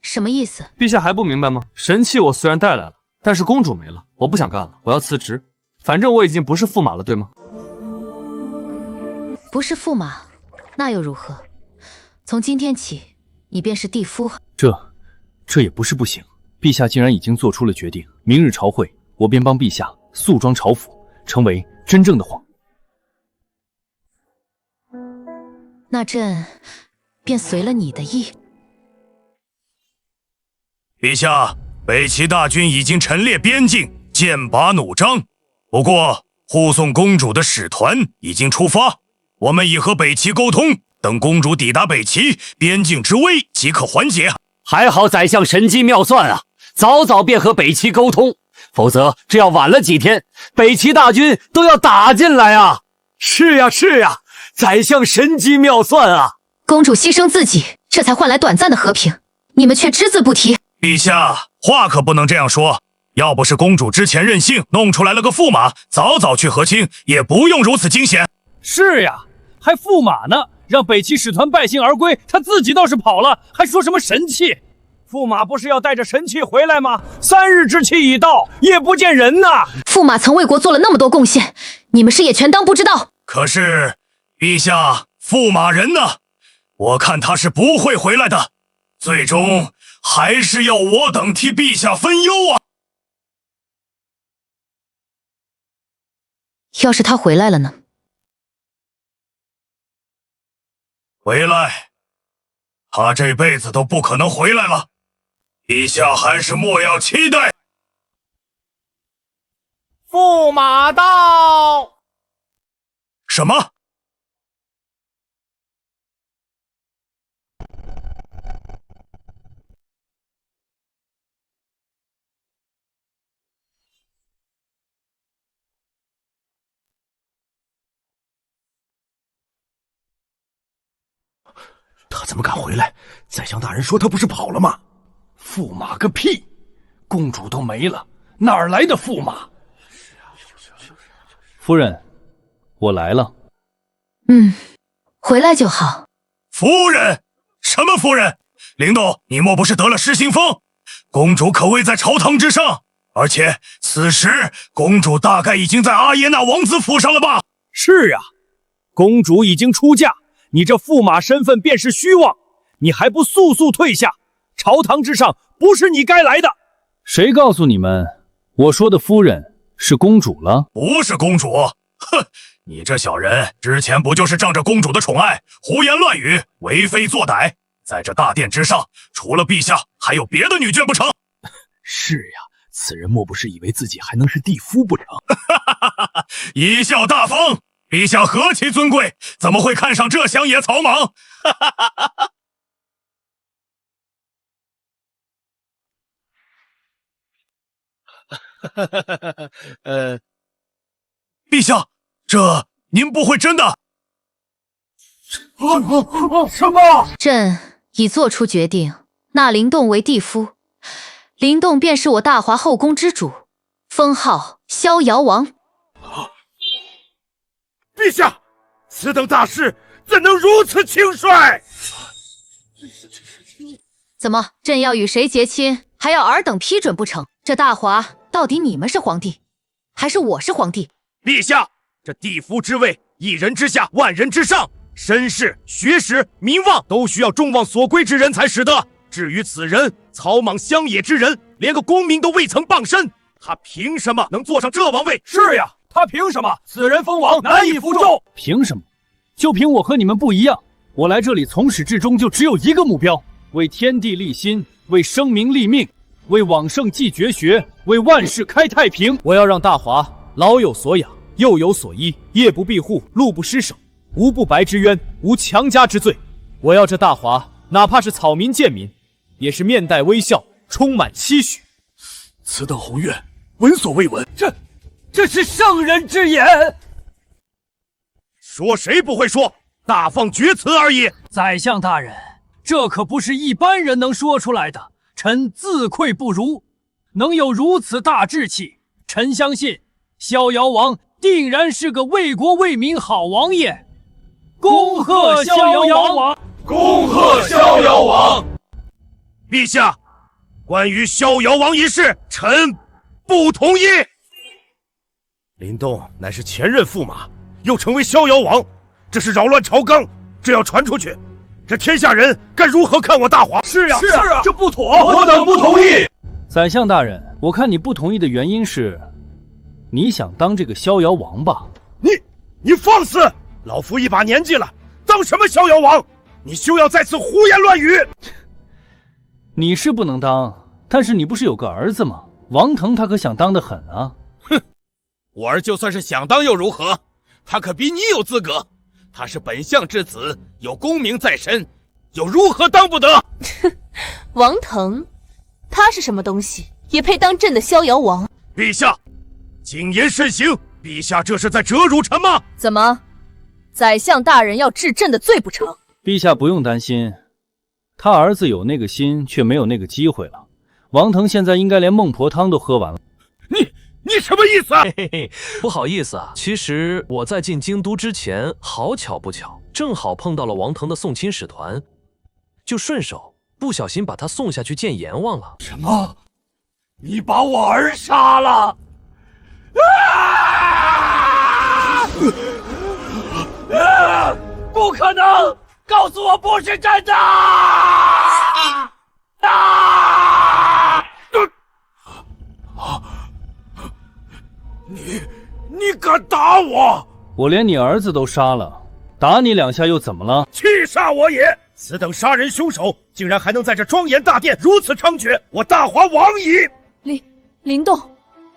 什么意思？陛下还不明白吗？神器我虽然带来了，但是公主没了，我不想干了，我要辞职。反正我已经不是驸马了，对吗？不是驸马，那又如何？从今天起，你便是帝夫。这也不是不行。陛下既然已经做出了决定，明日朝会，我便帮陛下肃庄朝府，成为真正的皇。那朕便随了你的意。陛下，北齐大军已经陈列边境，剑拔弩张。不过，护送公主的使团已经出发，我们已和北齐沟通，等公主抵达北齐，边境之危即可缓解。还好宰相神机妙算啊，早便和北齐沟通，否则这要晚了几天，北齐大军都要打进来啊！是呀，宰相神机妙算啊！公主牺牲自己，这才换来短暂的和平，你们却只字不提。陛下，话可不能这样说。要不是公主之前任性，弄出来了个驸马，早去和亲，也不用如此惊险。是呀，还驸马呢，让北齐使团败兴而归，他自己倒是跑了，还说什么神器？驸马不是要带着神器回来吗？3日之期已到，也不见人呐。驸马曾为国做了那么多贡献，你们是也全当不知道。可是，陛下，驸马人呢？我看他是不会回来的，最终还是要我等替陛下分忧啊。要是他回来了呢？回来，他这辈子都不可能回来了。陛下还是莫要期待。驸马到！什么？他怎么敢回来？宰相大人说他不是跑了吗？驸马个屁！公主都没了，哪儿来的驸马？夫人，我来了。回来就好。夫人？什么夫人？灵动，你莫不是得了失心疯？公主可位在朝堂之上，而且此时公主大概已经在阿耶纳王子府上了吧？是啊，公主已经出嫁。你这驸马身份便是虚妄，你还不速退下？朝堂之上不是你该来的。谁告诉你们，我说的夫人是公主了？不是公主。哼，你这小人，之前不就是仗着公主的宠爱，胡言乱语，为非作歹，在这大殿之上，除了陛下，还有别的女眷不成？是呀，此人莫不是以为自己还能是帝夫不成？贻笑大方。陛下何其尊贵，怎么会看上这乡野草莽？陛下，这您不会真的？什么？朕已做出决定，纳灵动为帝夫，灵动便是我大华后宫之主，封号逍遥王。陛下，此等大事怎能如此轻率？怎么，朕要与谁结亲，还要尔等批准不成？这大华到底你们是皇帝，还是我是皇帝？陛下，这帝夫之位，一人之下，万人之上，身世、学识、名望都需要众望所归之人才使得。至于此人，草莽乡野之人，连个功名都未曾傍身，他凭什么能坐上这王位？是呀，他凭什么？此人封王难以服众。凭什么？就凭我和你们不一样。我来这里从始至终就只有一个目标：为天地立心，为生民立命，为往圣继绝学，为万世开太平。我要让大华老有所养，幼有所依，夜不闭户，路不失守，无不白之冤，无强加之罪。我要这大华，哪怕是草民贱民，也是面带微笑，充满期许。此等宏愿，闻所未闻。这是圣人之言。说谁不会说？大放厥词而已。宰相大人，这可不是一般人能说出来的，臣自愧不如。能有如此大志气，臣相信逍遥王定然是个为国为民好王爷。恭贺逍遥王！恭贺逍遥王！陛下，关于逍遥王一事，臣不同意。林动乃是前任驸马，又成为逍遥王，这是扰乱朝纲，这要传出去，这天下人该如何看我大华？是啊，这不妥，我等不同意。宰相大人，我看你不同意的原因是，你想当这个逍遥王吧？你放肆！老夫一把年纪了，当什么逍遥王？你休要在此胡言乱语！你是不能当，但是你不是有个儿子吗？王腾他可想当得很啊！哼，我儿就算是想当又如何？他可比你有资格。他是本相之子，有功名在身，又如何当不得？王腾，他是什么东西，也配当朕的逍遥王？陛下，谨言慎行！陛下这是在折辱臣吗？怎么，宰相大人要治朕的罪不成？陛下不用担心，他儿子有那个心，却没有那个机会了。王腾现在应该连孟婆汤都喝完了。你什么意思啊？嘿嘿嘿，不好意思啊，其实我在进京都之前，好巧不巧，正好碰到了王腾的送亲使团，就顺手不小心把他送下去见阎王了。什么？你把我儿杀了？不可能！告诉我不是真的！你敢打我？我连你儿子都杀了，打你两下又怎么了？气煞我也！此等杀人凶手，竟然还能在这庄严大殿如此猖獗，我大华王矣！林动，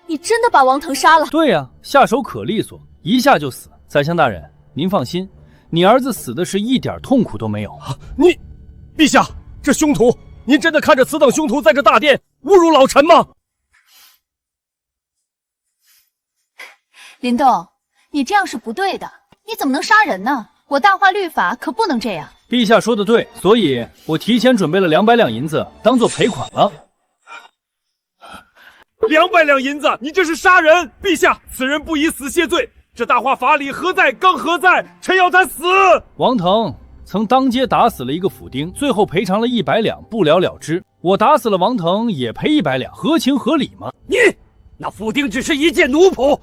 你真的把王腾杀了？对呀，下手可利索，一下就死。宰相大人，您放心，你儿子死的是一点痛苦都没有。陛下，这凶徒，您真的看着此等凶徒在这大殿侮辱老臣吗？林动，你这样是不对的，你怎么能杀人呢？我大话律法可不能这样。陛下说的对，所以我提前准备了200两银子，当做赔款了。200两银子，你这是杀人！陛下，此人不以死谢罪，这大话法理何在？刚何在？臣要他死！王腾曾当街打死了一个府丁，最后赔偿了100两，不了了之。我打死了王腾，也赔100两，合情合理吗？那府丁只是一介奴仆，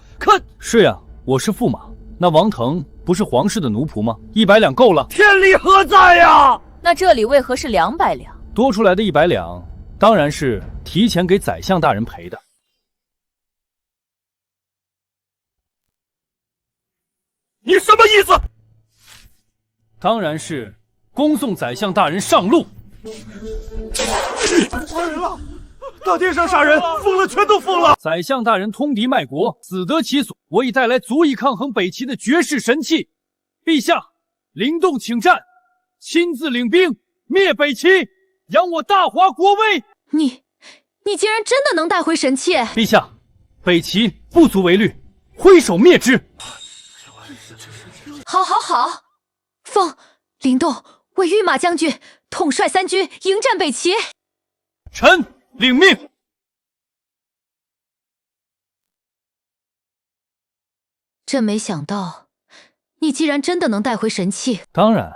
是呀，我是驸马，那王腾不是皇室的奴仆吗？100两够了。天理何在呀？那这里为何是200两？多出来的100两，当然是提前给宰相大人赔的。你什么意思？当然是恭送宰相大人上路。杀人了！大殿上杀人，疯了，全都疯了！宰相大人通敌卖国，死得其所。我已带来足以抗衡北齐的绝世神器。陛下，灵动请战，亲自领兵灭北齐，扬我大华国威。你竟然真的能带回神器？陛下，北齐不足为虑，挥手灭之。好，奉林动为御马将军，统帅3军迎战北齐。臣领命。真没想到，你既然真的能带回神器。当然，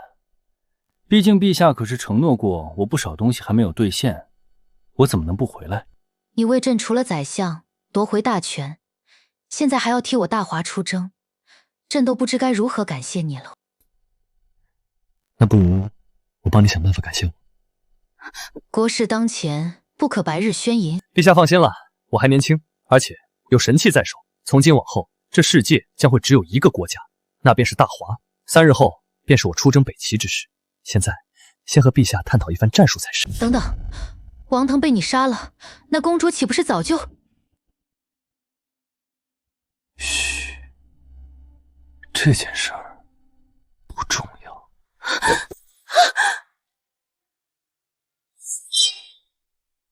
毕竟陛下可是承诺过我不少东西还没有兑现，我怎么能不回来？你为朕除了宰相，夺回大权，现在还要替我大华出征，朕都不知该如何感谢你了。那不如我帮你想办法感谢我。国事当前，不可白日宣淫。陛下放心了，我还年轻，而且有神器在手，从今往后，这世界将会只有一个国家，那便是大华。3日后便是我出征北齐之时。现在先和陛下探讨一番战术才是。等等，王腾被你杀了，那公主岂不是早就……嘘。这件事儿